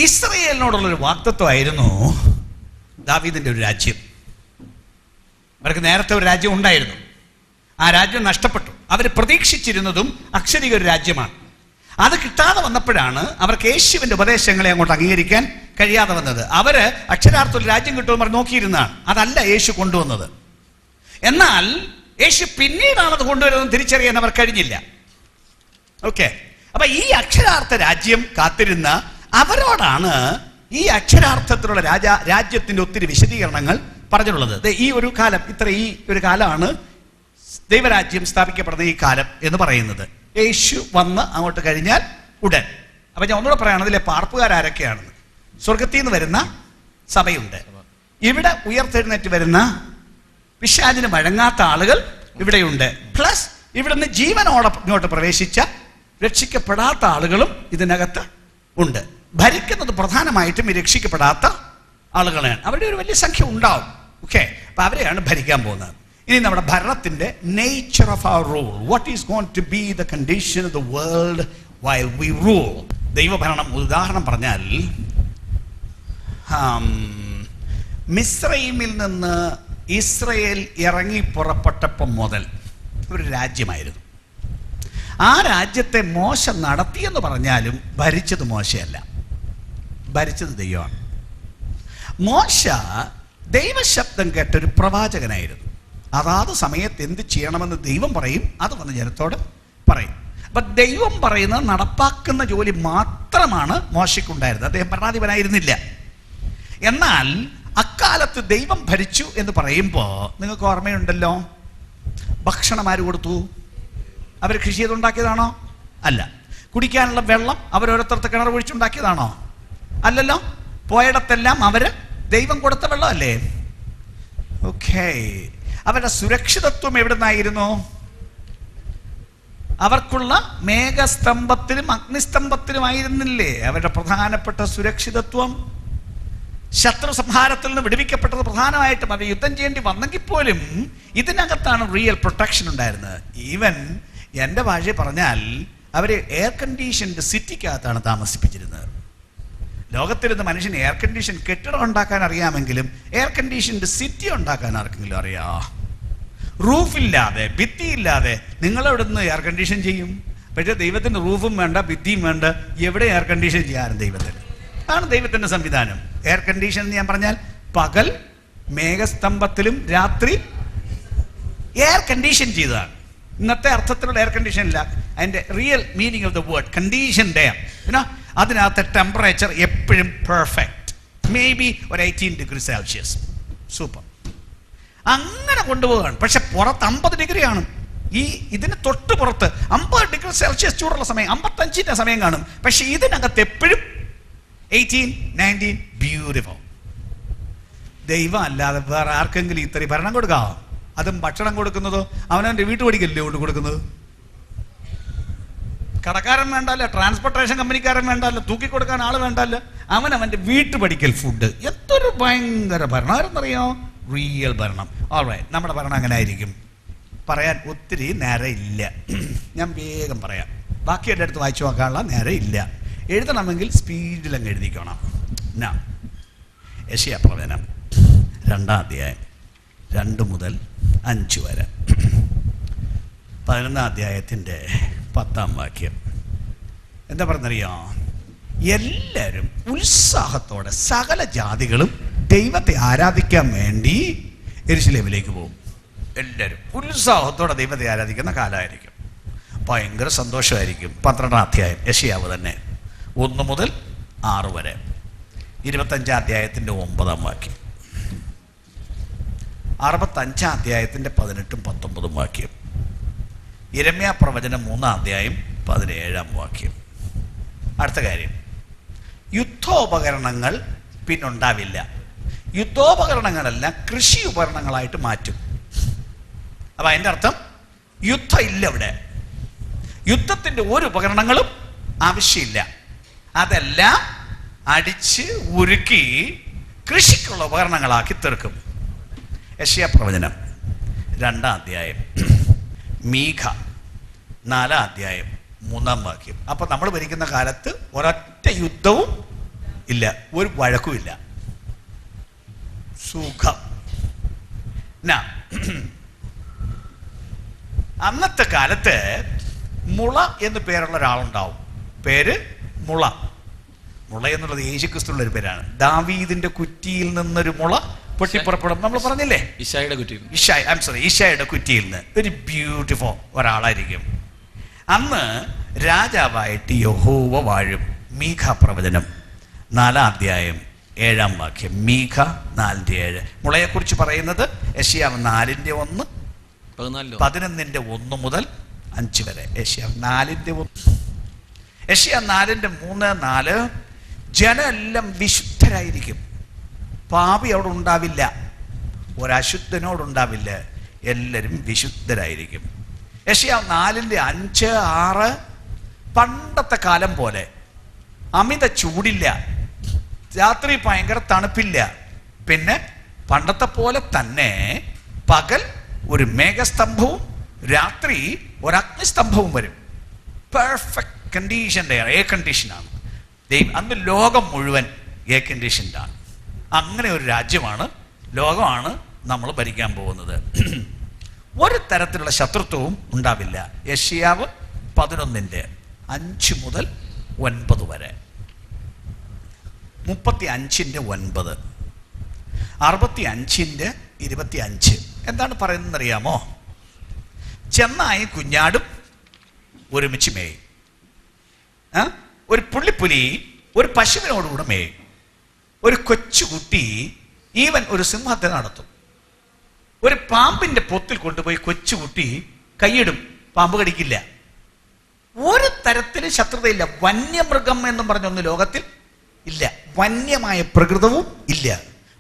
ഇസ്രായേലിനോടുള്ളൊരു വാഗ്ദത്വമായിരുന്നു, ദാവീദിന്റെ ഒരു രാജ്യം. അവർക്ക് നേരത്തെ ഒരു രാജ്യം ഉണ്ടായിരുന്നു, ആ രാജ്യം നഷ്ടപ്പെട്ടു. അവർ പ്രതീക്ഷിച്ചിരുന്നതും അക്ഷരിക ഒരു രാജ്യമാണ്. അത് കിട്ടാതെ വന്നപ്പോഴാണ് അവർക്ക് യേശുവിന്റെ ഉപദേശങ്ങളെ അങ്ങോട്ട് അംഗീകരിക്കാൻ കഴിയാതെ വന്നത്. അവര് അക്ഷരാർത്ഥത്തിൽ രാജ്യം കിട്ടുമെന്ന് പറഞ്ഞ് നോക്കിയിരുന്നതാണ്. അതല്ല യേശു കൊണ്ടുവന്നത്. എന്നാൽ യേശു പിന്നീടാണത് കൊണ്ടുവരുന്നത് തിരിച്ചറിയാൻ അവർ കഴിഞ്ഞില്ല. ഓക്കെ, അപ്പൊ ഈ അക്ഷരാർത്ഥ രാജ്യം കാത്തിരുന്ന അവരോടാണ് ഈ അക്ഷരാർത്ഥത്തിലുള്ള രാജ്യത്തിന്റെ ഒത്തിരി വിശദീകരണങ്ങൾ പറഞ്ഞിട്ടുള്ളത്. ഈ ഒരു കാലം, ഈ ഒരു കാലമാണ് ദൈവരാജ്യം സ്ഥാപിക്കപ്പെടുന്ന ഈ കാലം എന്ന് പറയുന്നത്. യേശു വന്ന് അങ്ങോട്ട് കഴിഞ്ഞാൽ ഉടൻ. അപ്പൊ ഞാൻ ഒന്നുകൂടെ പറയാണ്, അതിലെ പാർപ്പുകാരൊക്കെയാണെന്ന്. സ്വർഗത്തിൽ നിന്ന് വരുന്ന സഭയുണ്ട്, ഇവിടെ ഉയർത്തെഴുന്നേറ്റ് വരുന്ന പിശാചിന് വഴങ്ങാത്ത ആളുകൾ ഇവിടെയുണ്ട്. പ്ലസ് ഇവിടുന്ന് ജീവനോടെ ഇങ്ങോട്ട് പ്രവേശിച്ച രക്ഷിക്കപ്പെടാത്ത ആളുകളും ഇതിനകത്ത് ഉണ്ട്. ഭരിക്കുന്നത് പ്രധാനമായിട്ടും ഈ രക്ഷിക്കപ്പെടാത്ത ആളുകളെയാണ്. അവരുടെ ഒരു വലിയ സംഖ്യ ഉണ്ടാവും. ഓക്കെ, അപ്പൊ അവരെയാണ് ഭരിക്കാൻ പോകുന്നത്. ഇനി നമ്മുടെ ഭരണത്തിന്റെ nature of our rule, what is going to be the condition of the world while we rule. ദൈവഭരണം ഉദാഹരണം പറഞ്ഞാൽ, മിസ്രൈമിൽ നിന്ന് ഇസ്രയേൽ ഇറങ്ങി പുറപ്പെട്ടപ്പം മുതൽ ഒരു രാജ്യമായിരുന്നു. ആ രാജ്യത്തെ മോശ നടത്തിയെന്ന് പറഞ്ഞാലും ഭരിച്ചത് മോശയല്ല, ഭരിച്ചത് ദൈവമാണ്. മോശ ദൈവശബ്ദം കേട്ടൊരു പ്രവാചകനായിരുന്നു. അതാത് സമയത്ത് എന്ത് ചെയ്യണമെന്ന് ദൈവം പറയും, അത് വന്ന് ജനത്തോട് പറയും. അപ്പൊ ദൈവം പറയുന്നത് നടപ്പാക്കുന്ന ജോലി മാത്രമാണ് മോശയ്ക്കുണ്ടായിരുന്നത്. അദ്ദേഹം ഭരണാധിപനായിരുന്നില്ല. എന്നാൽ അക്കാലത്ത് ദൈവം ഭരിച്ചു എന്ന് പറയുമ്പോൾ നിങ്ങൾക്ക് ഓർമ്മയുണ്ടല്ലോ, ഭക്ഷണം ആര് കൊടുത്തു? അവർ കൃഷി ചെയ്തുണ്ടാക്കിയതാണോ? അല്ല. കുടിക്കാനുള്ള വെള്ളം അവരോരോരുത്തർക്ക് കിണർ ഒഴിച്ചുണ്ടാക്കിയതാണോ? അല്ലല്ലോ. പോയിടത്തെല്ലാം അവര് ദൈവം കൊടുത്ത വെള്ളമല്ലേ? ഓക്കേ, അവരുടെ സുരക്ഷിതത്വം എവിടെ നിന്നായിരുന്നു? അവർക്കുള്ള മേഘസ്തംഭത്തിലും അഗ്നിസ്തംഭത്തിലുമായിരുന്നില്ലേ അവരുടെ പ്രധാനപ്പെട്ട സുരക്ഷിതത്വം? ശത്രു സംഹാരത്തിൽ നിന്ന് വിടുവിക്കപ്പെട്ടത് പ്രധാനമായിട്ടും അവർ യുദ്ധം ചെയ്യേണ്ടി വന്നെങ്കിൽ പോലും ഇതിനകത്താണ് റിയൽ പ്രൊട്ടക്ഷൻ ഉണ്ടായിരുന്നത്. ഈവൻ എൻ്റെ ഭാഷ പറഞ്ഞാൽ അവർ എയർ കണ്ടീഷൻഡ് സിറ്റിക്കകത്താണ് താമസിപ്പിച്ചിരുന്നത്. ലോകത്തിരുന്ന് മനുഷ്യന് എയർ കണ്ടീഷൻ കെട്ടിടം ഉണ്ടാക്കാൻ അറിയാമെങ്കിലും എയർ കണ്ടീഷൻഡ് സിറ്റി ഉണ്ടാക്കാൻ ആർക്കെങ്കിലും അറിയാ? റൂഫില്ലാതെ, ഭിത്തിയില്ലാതെ നിങ്ങളെവിടെ നിന്ന് എയർ കണ്ടീഷൻ ചെയ്യും? പക്ഷേ ദൈവത്തിന് റൂഫും വേണ്ട, ഭിത്തിയും വേണ്ട, എവിടെ എയർ കണ്ടീഷൻ ചെയ്യാനും ദൈവത്തിന്? ആണ് ദൈവത്തിന്റെ സംവിധാനം. എയർ കണ്ടീഷൻ എന്ന് ഞാൻ പറഞ്ഞാൽ പകൽ മേഘസ്തംഭത്തിലും രാത്രി എയർ കണ്ടീഷൻ ചെയ്തതാണ്. ഇന്നത്തെ അർത്ഥത്തിലുള്ള എയർ കണ്ടീഷൻ ഇല്ല. അതിന്റെ real meaning of the word condition air. പിന്നെ അതിനകത്തെ ടെമ്പറേച്ചർ എപ്പോഴും പെർഫെക്റ്റ്, മേ ബി ഒരു 18 ഡിഗ്രി സെൽഷ്യസ്. സൂപ്പർ. അങ്ങനെ കൊണ്ടുപോവുകയാണ്. പക്ഷെ പുറത്ത് 50 ഡിഗ്രിയാണ്. ഇതിന് തൊട്ട് പുറത്ത് 50 ഡിഗ്രി സെൽഷ്യസ് ചൂടുള്ള സമയം, 55ന്റെ സമയം കാണും. പക്ഷെ ഇതിനകത്ത് എപ്പോഴും 18, 19 ബ്യൂട്ടിഫുൾ. ദൈവം അല്ലാതെ വേറെ ആർക്കെങ്കിലും ഇത്രയും ഭരണം കൊടുക്കാമോ? അതും ഭക്ഷണം കൊടുക്കുന്നതോ അവനവൻ്റെ വീട്ടുപടിക്കല്ലേ കൊണ്ട് കൊടുക്കുന്നത്? കടക്കാരൻ വേണ്ടല്ലോ, ട്രാൻസ്പോർട്ടേഷൻ കമ്പനിക്കാരൻ വേണ്ടല്ലോ, തൂക്കിക്കൊടുക്കാൻ ആൾ വേണ്ടല്ലോ, അവനവൻ്റെ വീട്ടുപടിക്കൽ ഫുഡ്. എന്തൊരു ഭയങ്കര ഭരണം ആരെന്നറിയോ? റിയൽ ഭരണം. ഓൾറൈറ്റ്, നമ്മുടെ ഭരണം അങ്ങനെ ആയിരിക്കും. പറയാൻ ഒത്തിരി നേരം ഇല്ല, ഞാൻ വേഗം പറയാം. ബാക്കി എൻ്റെ അടുത്ത് വായിച്ചു നോക്കാനുള്ള നേരം ഇല്ല. എഴുതണമെങ്കിൽ സ്പീഡിലങ്ങ് എഴുതിക്കണം. യെശയ്യാ പ്രവചനം 2-ാം അധ്യായം 2 മുതൽ 5 വരെ, 11-ാം അധ്യായത്തിൻ്റെ 10-ാം വാക്യം. എന്താ പറഞ്ഞറിയോ? എല്ലാവരും ഉത്സാഹത്തോടെ, സകല ജാതികളും ദൈവത്തെ ആരാധിക്കാൻ വേണ്ടി യെരൂശലേമിലേക്ക് പോകും. എല്ലാവരും ഉത്സാഹത്തോടെ ദൈവത്തെ ആരാധിക്കുന്ന കാലമായിരിക്കും. ഭയങ്കര സന്തോഷമായിരിക്കും. 12-ാം അധ്യായം യെശയ്യാവ് തന്നെ 1 മുതൽ 6 വരെ, 25-ാം അധ്യായത്തിൻ്റെ 9-ാം വാക്യം, 65-ാം അധ്യായത്തിൻ്റെ 18-ഉം 19-ഉം വാക്യം, യിരെമ്യാ പ്രവചനം 3-ാം അധ്യായം 17-ാം വാക്യം. അടുത്ത കാര്യം, യുദ്ധോപകരണങ്ങൾ പിന്നുണ്ടാവില്ല. യുദ്ധോപകരണങ്ങളെല്ലാം കൃഷി ഉപകരണങ്ങളായിട്ട് മാറ്റും. അപ്പൊ അതിൻ്റെ അർത്ഥം യുദ്ധം ഇല്ല ഇവിടെ. യുദ്ധത്തിൻ്റെ ഒരു ഉപകരണങ്ങളും ആവശ്യമില്ല. അതെല്ലാം അടിച്ച് ഉരുക്കി കൃഷിക്കുള്ള ഉപകരണങ്ങളാക്കി തീർക്കും. യെശയ്യാ പ്രവചനം 2-ാം അധ്യായം, മീഖ 4-ാം അധ്യായം 3-ാം വാക്യം. അപ്പൊ നമ്മൾ ഭരിക്കുന്ന കാലത്ത് ഒരൊറ്റ യുദ്ധവും ഇല്ല, ഒരു വഴക്കുമില്ല. സുഖം. അന്നത്തെ കാലത്ത് മുള എന്ന് പേരുള്ള ഒരാളുണ്ടാവും. പേര് മുള. മുള എന്നുള്ളത് യേശുക്രിസ്തുവിന്റെ ഒരു പേരാണ്. ദാവീദിന്റെ കുറ്റിയിൽ നിന്നൊരു മുള പൊട്ടിപ്പുറപ്പെടും. നമ്മൾ പറഞ്ഞില്ലേ, ഈശായുടെ കുറ്റിയിൽ നിന്ന് ഒരു ബ്യൂട്ടിഫുൾ ഒരാളായിരിക്കും. അന്ന് രാജാവായിട്ട് യഹോവ വാഴും. മീഖ പ്രവചനം 4-ാം അധ്യായം 7-ാം വാക്യം. മീഖ 4:7. മുളയെക്കുറിച്ച് പറയുന്നത് യെശയ്യാവ് 4:1, 11:1 മുതൽ 5 വരെ. യെശയ്യാവ് 4:1. യെശയ്യാവ് 4:3-4. ജനമെല്ലാം വിശുദ്ധരായിരിക്കും, പാപി അവിടെ ഉണ്ടാവില്ല, ഒരശുദ്ധനോടുണ്ടാവില്ല, എല്ലാവരും വിശുദ്ധരായിരിക്കും. യെശയ്യാവ് 4:5-6. പണ്ടത്തെ കാലം പോലെ അമിത ചൂടില്ല, രാത്രി ഭയങ്കര തണുപ്പില്ല, പിന്നെ പണ്ടത്തെ പോലെ തന്നെ പകൽ ഒരു മേഘസ്തംഭവും രാത്രി ഒരു അഗ്നിസ്തംഭവും വരും. പെർഫെക്റ്റ് കണ്ടീഷൻ്റെ എയർ കണ്ടീഷനാണ്. അന്ന് ലോകം മുഴുവൻ എയർ കണ്ടീഷൻഡാണ്. അങ്ങനെ ഒരു രാജ്യമാണ്, ലോകമാണ് നമ്മൾ ഭരിക്കാൻ പോകുന്നത്. ഒരു തരത്തിലുള്ള ശത്രുത്വവും ഉണ്ടാവില്ല. യെശയ്യാവ് 11:5 മുതൽ 9 വരെ. 35:9, 65:25. എന്താണ് പറയുന്നത് അറിയാമോ? ചെന്നായി കുഞ്ഞാടും ഒരുമിച്ച് മേയും. ഒരു പുള്ളിപ്പുലി ഒരു പശുവിനോടുകൂടെ മേയും. ഒരു കൊച്ചുകുട്ടി ഈവൻ ഒരു സിംഹത്തെ നടത്തും. ഒരു പാമ്പിന്റെ പൊത്തിൽ കൊണ്ടുപോയി കൊച്ചുകുട്ടി കൈയിടും, പാമ്പ് കടിക്കില്ല. ഒരു തരത്തിലും ശത്രുതയില്ല. വന്യമൃഗം എന്നും പറഞ്ഞൊന്നും ലോകത്തിൽ ഇല്ല. വന്യമായ പ്രകൃതവും ഇല്ല.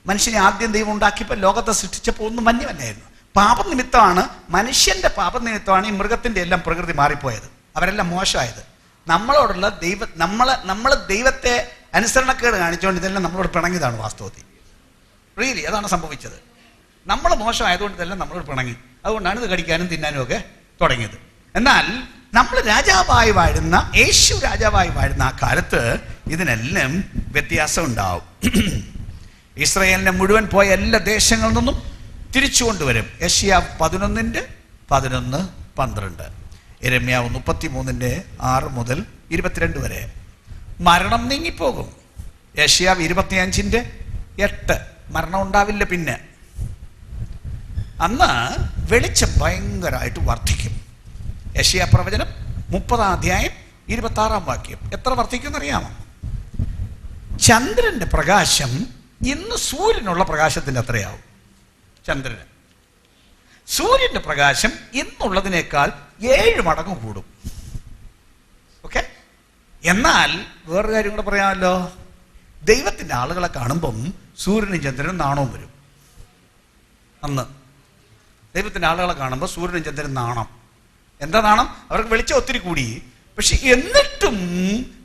മനുഷ്യനെ ആദ്യം ദൈവം ഉണ്ടാക്കിയപ്പോൾ ലോകത്തെ സൃഷ്ടിച്ചപ്പോൾ ഒന്നും വന്യമല്ലായിരുന്നു. പാപനിമിത്തമാണ്, മനുഷ്യന്റെ പാപനിമിത്തമാണ് ഈ മൃഗത്തിന്റെ എല്ലാം പ്രകൃതി മാറിപ്പോയത്. അവരെല്ലാം മോശമായത്. നമ്മളോടുള്ള നമ്മൾ ദൈവത്തെ അനുസരണക്കേട് കാണിച്ചുകൊണ്ട് ഇതെല്ലാം നമ്മളോട് പിണങ്ങിയതാണ് വാസ്തവത്തിൽ. റിയലി അതാണ് സംഭവിച്ചത്. നമ്മൾ മോശമായതുകൊണ്ട് ഇതെല്ലാം നമ്മളോട് പിണങ്ങി. അതുകൊണ്ടാണ് ഇത് കടിക്കാനും തിന്നാനും ഒക്കെ തുടങ്ങിയത്. എന്നാൽ നമ്മൾ രാജാവായി വാഴുന്ന, യേശു രാജാവായി വാഴുന്ന ആ കാലത്ത് ഇതിനെല്ലാം വ്യത്യാസം ഉണ്ടാവും. ഇസ്രായേലിനെ മുഴുവൻ പോയ എല്ലാ ദേശങ്ങളിൽ നിന്നും തിരിച്ചു കൊണ്ടുവരും. യെശയ്യാവ് 11:11-12. യിരെമ്യാവ് 33:6 മുതൽ 22 വരെ. മരണം നീങ്ങിപ്പോകും. യെശയ്യാവ് 25:8. മരണം ഉണ്ടാവില്ല. പിന്നെ അന്ന് വെളിച്ചം ഭയങ്കരമായിട്ട് വർദ്ധിക്കും. യെശയ്യാ പ്രവചനം 30-ാം അധ്യായം 26-ാം വാക്യം. എത്ര വർദ്ധിക്കുമെന്നറിയാമോ? ചന്ദ്രന്റെ പ്രകാശം ഇന്ന് സൂര്യനുള്ള പ്രകാശത്തിന്റെ അത്രയാവും. സൂര്യന്റെ പ്രകാശം ഇന്നുള്ളതിനേക്കാൾ 7 മടങ്ങ് കൂടും. ഓക്കെ. എന്നാൽ വേറൊരു കാര്യം കൂടെ പറയാമല്ലോ. ദൈവത്തിന്റെ ആളുകളെ കാണുമ്പം സൂര്യനും ചന്ദ്രനും നാണവും വരും. അന്ന് ദൈവത്തിന്റെ ആളുകളെ കാണുമ്പോൾ സൂര്യനും ചന്ദ്രനും നാണം. എന്താ നാണം? അവർക്ക് വെളിച്ചം ഒത്തിരി കൂടി. പക്ഷെ എന്നിട്ടും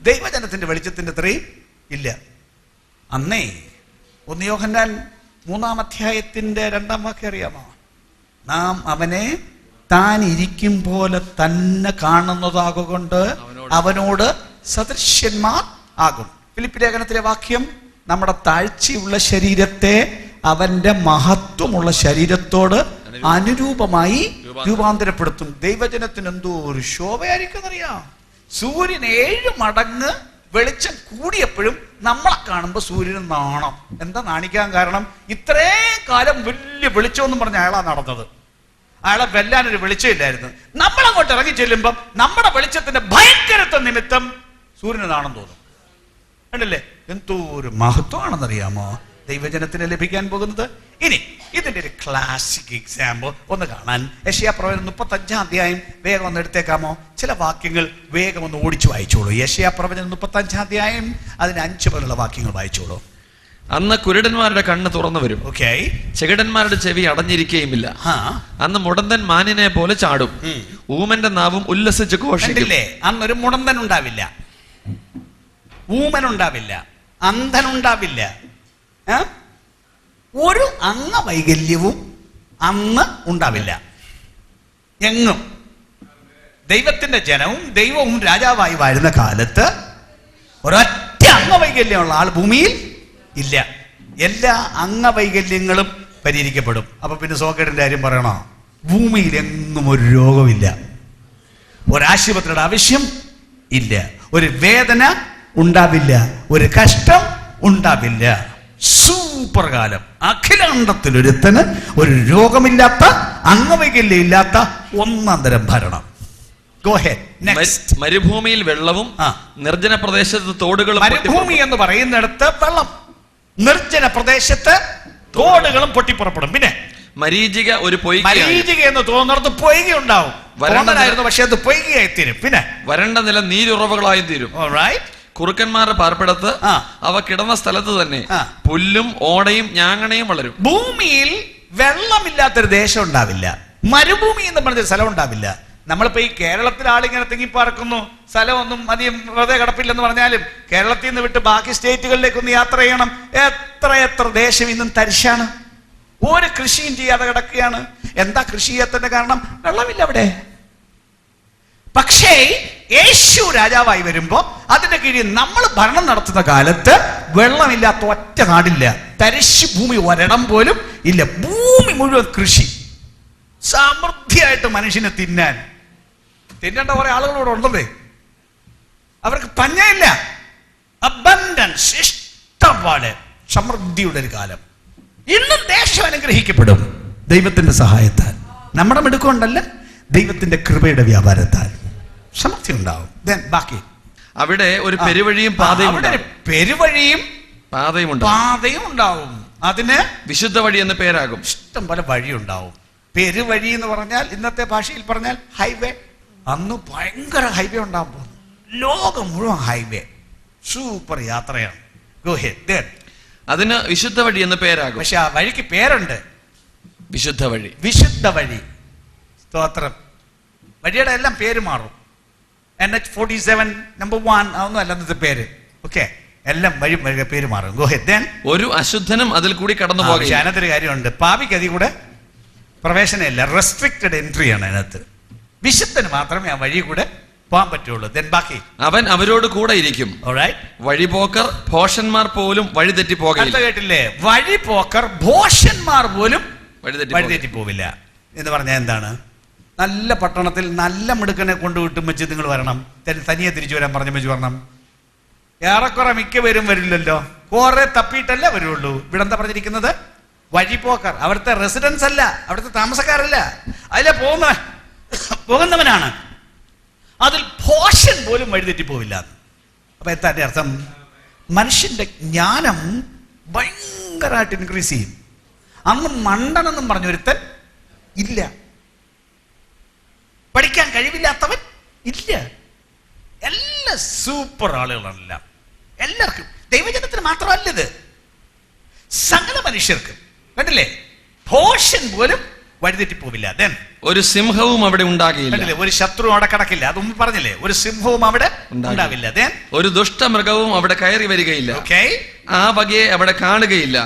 ദൈവജനത്തിന്റെ വെളിച്ചത്തിന്റെ അത്രയും ഇല്ല. അന്നേ 1 യോഹന്നാൻ 3-ാം അധ്യായത്തിന്റെ 2-ാം വാക്യം അറിയാമോ? നാം അവനെ താൻ ഇരിക്കും പോലെ തന്നെ കാണുന്നതാകൊണ്ട് അവനോട് സദൃശ്യന്മാർ ആകും. ഫിലിപ്പി ലേഖനത്തിലെ വാക്യം നമ്മുടെ താഴ്ചയുള്ള ശരീരത്തെ അവന്റെ മഹത്വമുള്ള ശരീരത്തോട് അനുരൂപമായി രൂപാന്തരപ്പെടുത്തും. ദൈവജനത്തിന് എന്തോ ഒരു ശോഭയായിരിക്കും അറിയാം. സൂര്യൻ 7 മടങ്ങ് വെളിച്ചം കൂടിയപ്പോഴും നമ്മളെ കാണുമ്പോൾ സൂര്യന് നാണം. എന്താ നാണിക്കാൻ കാരണം? ഇത്രയും കാലം വലിയ വെളിച്ചമെന്നും പറഞ്ഞ അയാളാ നടന്നത്. അയാളെ വെല്ലാനൊരു വെളിച്ചമില്ലായിരുന്നു. നമ്മളങ്ങോട്ട് ഇറങ്ങി ചെല്ലുമ്പം നമ്മുടെ വെളിച്ചത്തിന്റെ ഭയങ്കരത്വ നിമിത്തം സൂര്യന് നാണം തോന്നും. കണ്ടില്ലേ? എന്തോ ഒരു മഹത്വമാണെന്നറിയാമോ ദൈവജനത്തിന് ലഭിക്കാൻ പോകുന്നത്. ഇനി ഇതിന്റെ ഒരു ക്ലാസിക് എക്സാമ്പിൾ ഒന്ന് കാണാൻ യെശയ്യാ പ്രവചനം 35-ാം അധ്യായം വേഗം ഒന്ന് എടുത്തേക്കാമോ? ചില വാക്യങ്ങൾ വേഗം ഒന്ന് ഓടിച്ചു വായിച്ചോളൂ. യെശയ്യാ പ്രവചനം 35-ാം അധ്യായം അതിന് 5 മുതലുള്ള വാക്യങ്ങൾ വായിച്ചോളൂ. അന്ന് കുരുടന്മാരുടെ കണ്ണ് തുറന്നു വരും, ചെകിടന്മാരുടെ ചെവി അടഞ്ഞിരിക്കുകയുമില്ല. അന്ന് മുടന്തൻ മാനിനെ പോലെ ചാടും, ഊമന്റെ നാവും ഉല്ലസിച്ച് ഘോഷിക്കില്ലേ. അന്നൊരു മുടന്തൻ ഉണ്ടാവില്ല, ഊമനുണ്ടാവില്ല, അന്ധനുണ്ടാവില്ല, ഒരു അംഗവൈകല്യവും അന്ന് ഉണ്ടാവില്ല. എങ്ങും ദൈവത്തിന്റെ ജനവും ദൈവവും രാജാവായി വാഴുന്ന കാലത്ത് ഒരൊറ്റ അംഗവൈകല്യമുള്ള ആൾ ഭൂമിയിൽ ഇല്ല. എല്ലാ അംഗവൈകല്യങ്ങളും പരിഹരിക്കപ്പെടും. അപ്പൊ പിന്നെ സോക്കേടിന്റെ കാര്യം പറയണോ? ഭൂമിയിൽ എങ്ങും ഒരു രോഗമില്ല, ഒരാശുപത്രിയുടെ ആവശ്യം ഇല്ല, ഒരു വേദന ഉണ്ടാവില്ല, ഒരു കഷ്ടം ഉണ്ടാവില്ല. സൂപ്പർ കാലം. അഖിലാണ്ടത്തിലൊരുത്തന് ഒരു രോഗമില്ലാത്ത, അംഗവൈകല്യം ഇല്ലാത്ത ഒന്നാം തരം ഭരണം. Go ahead. Next. മരുഭൂമിയിൽ വെള്ളവും നിർജ്ജന പ്രദേശത്ത് തോടുകളും. മരുഭൂമി എന്ന് പറയുന്നിടത്ത് വെള്ളം, നിർജ്ജന പ്രദേശത്ത് തോടുകളും പൊട്ടിപ്പുറപ്പെടും. പിന്നെ മരീചിക ഒരു മരീചിക എന്ന് തോന്നുന്നിടത്ത് പൊയ്ക ഉണ്ടാവും. വരണ്ടായിരുന്നു, പക്ഷെ അത് പൊയ്കയായി തീരും. പിന്നെ വരണ്ട നില നീരുറവുകളായി തീരും. കുറുക്കന്മാരുടെ പാർപ്പിടത്ത് അവ കിടന്ന സ്ഥലത്ത് തന്നെ പുല്ലും ഓടയും ഞാങ്ങണയും വളരും. ഭൂമിയിൽ വെള്ളമില്ലാത്തൊരു ദേശം ഉണ്ടാവില്ല, മരുഭൂമി എന്ന് പറഞ്ഞ സ്ഥലം ഉണ്ടാവില്ല. നമ്മളിപ്പോ ഈ കേരളത്തിൽ ആളിങ്ങനെ തിങ്ങിപ്പാർക്കുന്നു, സ്ഥലമൊന്നും അധികം വെറുതെ കിടപ്പില്ലെന്ന് പറഞ്ഞാലും കേരളത്തിൽ നിന്ന് വിട്ട് ബാക്കി സ്റ്റേറ്റുകളിലേക്കൊന്ന് യാത്ര ചെയ്യണം. എത്ര ദേശം ഇന്നും തരിശാണ്, ഒരു കൃഷിയും ചെയ്യാതെ കിടക്കുകയാണ്. എന്താ കൃഷി ചെയ്യാത്തതിന്റെ കാരണം? വെള്ളമില്ല അവിടെ. പക്ഷേ യേശു രാജാവായി വരുമ്പോ അതിന്റെ കീഴിൽ നമ്മൾ ഭരണം നടത്തുന്ന കാലത്ത് വെള്ളമില്ലാത്ത ഒറ്റ നാടില്ല, തരിശ് ഭൂമി ഒരിടം പോലും ഇല്ല. ഭൂമി മുഴുവൻ കൃഷി, സമൃദ്ധിയായിട്ട് മനുഷ്യനെ തിന്നേണ്ട കുറെ ആളുകളോട് ഉണ്ടല്ലേ, അവർക്ക് പഞ്ഞയില്ല. അബൻഡൻസ്, ഇഷ്ടംപോലെ സമൃദ്ധിയുടെ ഒരു കാലം. ഇന്നും ദേശം അനുഗ്രഹിക്കപ്പെടും ദൈവത്തിന്റെ സഹായത്താൽ. നമ്മുടെ മിടുക്കൊണ്ടല്ല, ദൈവത്തിന്റെ കൃപയുടെ വ്യാപാരത്താൽ സമൃദ്ധി ഉണ്ടാവും. ബാക്കി അവിടെ ഒരു പെരുവഴിയും പാതയും പാതയും ഉണ്ടാവും. അതിന് വിശുദ്ധ വഴി എന്ന പേരാകും. ഇഷ്ടം പോലെ വഴി ഉണ്ടാവും. പെരുവഴി എന്ന് പറഞ്ഞാൽ ഇന്നത്തെ ഭാഷയിൽ പറഞ്ഞാൽ ഹൈവേ. അന്ന് ഭയങ്കര ഹൈവേ ഉണ്ടാകാൻ പോകുന്നു, ലോകം മുഴുവൻ ഹൈവേ, സൂപ്പർ യാത്രയാണ്. Go ahead. അതിന് വിശുദ്ധ വഴി എന്ന പേരാകും. പക്ഷെ ആ വഴിക്ക് പേരുണ്ട്, വിശുദ്ധ വഴി. വിശുദ്ധ വഴി. സ്തോത്രം. വഴിയുടെ എല്ലാം പേര് മാറും. NH47 നമ്പർ 1 അതൊന്നും അല്ല അന്നത്തെ പേര്. ഓക്കെ, എല്ലാം വഴി പേര് മാറും. Go ahead. ഒരു അശുദ്ധനും അതിൽ കൂടി കടന്നു പോകില്ല. അതിനകത്തൊരു കാര്യമുണ്ട്, പാപിക്ക് അതിൽ കൂടെ പ്രവേശനമില്ല, റെസ്ട്രിക്റ്റഡ് എൻട്രി ആണ് അതിനകത്ത്. വിശുദ്ധന് മാത്രമേ ആ വഴി കൂടെ പോകാൻ പറ്റുള്ളൂ. ബാക്കി അവൻ അവരോട് കൂടെ ഇരിക്കും. വഴിപോക്കർ ഭോഷന്മാർ പോലും വഴി തെറ്റി പോകില്ല. കേട്ടില്ലേ? വഴിപോക്കർ ഭോഷന്മാർ പോലും വഴി തെറ്റി പോവില്ല എന്ന് പറഞ്ഞാൽ എന്താണ്? നല്ല പട്ടണത്തിൽ നല്ല മിടുക്കനെ കൊണ്ടുവിട്ടും വെച്ച് നിങ്ങൾ വരണം, തനിയെ തിരിച്ചു വരാൻ പറഞ്ഞ വെച്ച് വരണം. ഏറെക്കുറെ മിക്ക പേരും വരില്ലല്ലോ, കുറെ തപ്പിയിട്ടല്ലേ വരുള്ളൂ. ഇവിടെ എന്താ പറഞ്ഞിരിക്കുന്നത്? വഴിപോക്കർ, അവിടുത്തെ റെസിഡൻസ് അല്ല, അവിടുത്തെ താമസക്കാരല്ല, അതിലെ പോകുന്നവനാണ്. അതിൽ ഭോഷൻ പോലും വഴിതെറ്റി പോവില്ല. അപ്പൊ എന്താ അർത്ഥം? മനുഷ്യന്റെ ജ്ഞാനം ഭയങ്കരമായിട്ട് ഇൻക്രീസ് ചെയ്യും. അന്ന് മണ്ടനെന്നും പറഞ്ഞൊരുത്തൻ ഇല്ല, പഠിക്കാൻ കഴിവില്ലാത്തവൻ ഇല്ല. എല്ലാ സൂപ്പർ ആളുകളാണ് എല്ലാവർക്കും. ദൈവജനത്തിന് മാത്രമല്ല ഇത്, സകല മനുഷ്യർക്ക്. കണ്ടില്ലേ? ഭോഷൻ പോലും വഴിതെറ്റി പോവില്ല. ഒരു സിംഹവും അവിടെ ഉണ്ടാകില്ല. ഒരു ശത്രു അവിടെ കിടക്കില്ല. അതൊന്നും പറഞ്ഞില്ലേ? ഒരു സിംഹവും അവിടെ ഉണ്ടാവില്ല. ഒരു ദുഷ്ടമൃഗവും അവിടെ കയറി വരികയില്ല. ആ വകയെ അവിടെ കാണുകയില്ല.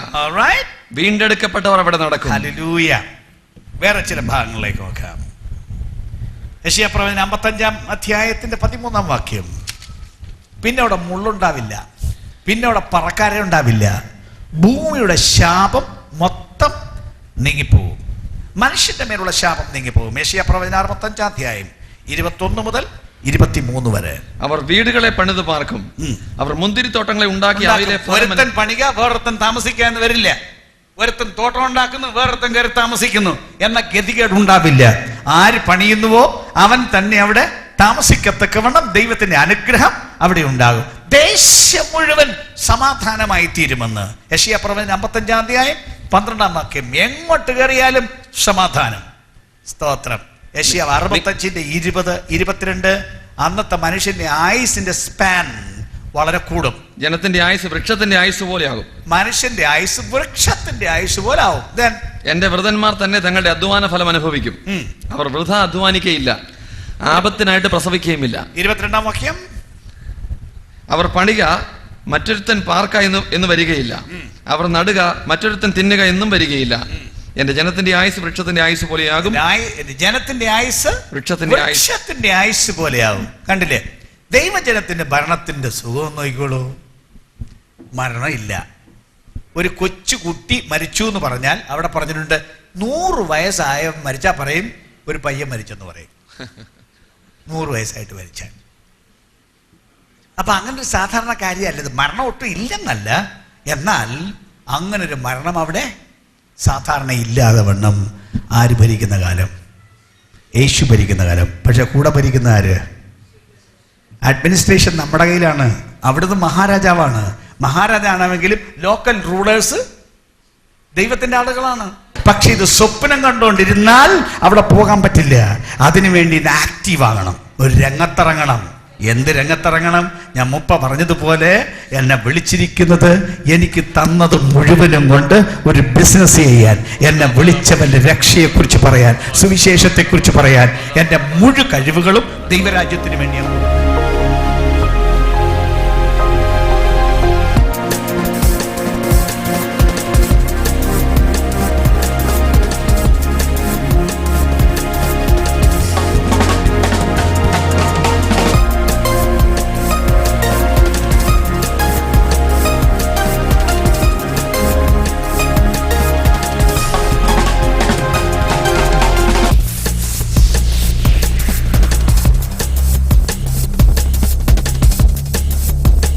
വീണ്ടെടുക്കപ്പെട്ടവർ അവിടെ നടക്കും. ഹല്ലേലൂയ. വേറെ ചില ഭാഗങ്ങളിലേക്ക് നോക്കാം. യെശയ്യാപ്രവചനം 55-ാം അധ്യായത്തിന്റെ 13-ാം വാക്യം. പിന്നെ അവിടെ മുള്ളുണ്ടാവില്ല, പിന്നെ അവിടെ പറക്കാരെ ഉണ്ടാവില്ല, ഭൂമിയുടെ ശാപം മൊത്തം നീങ്ങിപ്പോവും, മനുഷ്യന്റെ മേലുള്ള ശാപം നീങ്ങിപ്പോകും. യെശയ്യാപ്രവചനം 65-ാം അധ്യായം 21 മുതൽ 23 വരെ. അവർ വീടുകളെ പണിത് പാർക്കും, അവർ മുന്തിരിത്തോട്ടങ്ങളെ ഉണ്ടാക്കി ഒരുത്തൻ പണിക, വേറൊരുത്തൻ താമസിക്കാൻ വരില്ല. ഒരുത്തൻ തോട്ടം ഉണ്ടാക്കുന്നു, വേറൊരുത്തൻ കയറി താമസിക്കുന്നു എന്ന ഗതികേട് ഉണ്ടാവില്ല. ആര് പണിയുന്നുവോ അവൻ തന്നെ അവിടെ താമസിക്കത്തക്കവണ്ണം ദൈവത്തിന്റെ അനുഗ്രഹം അവിടെ ഉണ്ടാകും. ദേശം മുഴുവൻ സമാധാനമായി തീരുമെന്ന് യെശയ്യാപ്രവചനം 55-ാം അധ്യായം 12-ാം വാക്യം. എങ്ങോട്ട് കയറിയാലും സമാധാനം. സ്തോത്രം. യെശയ്യാവ് 65-20-22 അന്നത്തെ മനുഷ്യന്റെ ആയുസിന്റെ സ്പാൻ വളരെ കൂടും. ജനത്തിന്റെ ആയുസ് വൃക്ഷത്തിന്റെ ആയുസ് പോലെയാകും. മനുഷ്യന്റെ ആയുസ് വൃക്ഷത്തിന്റെ ആയുസ് പോലെ ആവും. എന്റെ വൃതന്മാർ തന്നെ തങ്ങളുടെ അധ്വാന ഫലം അനുഭവിക്കും. അവർ വൃഥ അധ്വാനിക്കയില്ല, ആപത്തിനായിട്ട് പ്രസവിക്കുകയുമില്ല. 22-ാം വാക്യം. അവർ പണിക, മറ്റൊരുത്തൻ പാർക്ക എന്ന് വരികയില്ല, അവർ നടുക, മറ്റൊരുത്തൻ തിന്നുക എന്നും വരികയില്ല. എന്റെ ജനത്തിന്റെ ആയുസ് വൃക്ഷത്തിന്റെ ആയുസ് പോലെയാകും. ജനത്തിന്റെ ആയുസ് വൃക്ഷത്തിന്റെ ആയുസ് പോലെയാകും. കണ്ടില്ലേ? ദൈവജനത്തിന്റെ ഭരണത്തിന്റെ സുഖം നോക്കിക്കോളൂ. മരണം ഇല്ല, ഒരു കൊച്ചു കുട്ടി മരിച്ചു എന്ന് പറഞ്ഞാൽ അവിടെ പറഞ്ഞിട്ടുണ്ട് 100 വയസ്സായ മരിച്ചാൽ പറയും ഒരു പയ്യൻ മരിച്ചെന്ന് പറയും. 100 വയസ്സായിട്ട് മരിച്ചാൽ. അപ്പൊ അങ്ങനെ ഒരു സാധാരണ കാര്യമല്ല ഇത്. മരണം ഒട്ടും ഇല്ലെന്നല്ല, എന്നാൽ അങ്ങനൊരു മരണം അവിടെ സാധാരണ ഇല്ലാതെ വണ്ണം ആര് ഭരിക്കുന്ന കാലം? യേശു ഭരിക്കുന്ന കാലം. പക്ഷെ കൂടെ ഭരിക്കുന്ന ആര്? അഡ്മിനിസ്ട്രേഷൻ നമ്മുടെ കയ്യിലാണ്. അവിടുന്ന് മഹാരാജാവാണ്. മഹാരാജാണെങ്കിലും ലോക്കൽ റൂളേഴ്സ് ദൈവത്തിന്റെ ആളുകളാണ്. പക്ഷെ ഇത് സ്വപ്നം കണ്ടുകൊണ്ടിരുന്നാൽ അവിടെ പോകാൻ പറ്റില്ല. അതിനുവേണ്ടി ഇത് ആക്റ്റീവ് ആകണം, ഒരു രംഗത്തിറങ്ങണം. എന്ത് രംഗത്തിറങ്ങണം? ഞാൻ മുപ്പ പറഞ്ഞതുപോലെ എന്നെ വിളിച്ചിരിക്കുന്നത് എനിക്ക് തന്നത് മുഴുവനും കൊണ്ട് ഒരു ബിസിനസ് ചെയ്യാൻ, എന്നെ വിളിച്ചവന്റെ രക്ഷയെക്കുറിച്ച് പറയാൻ, സുവിശേഷത്തെക്കുറിച്ച് പറയാൻ, എൻ്റെ മുഴു കഴിവുകളും ദൈവരാജ്യത്തിന് വേണ്ടിയാണ്.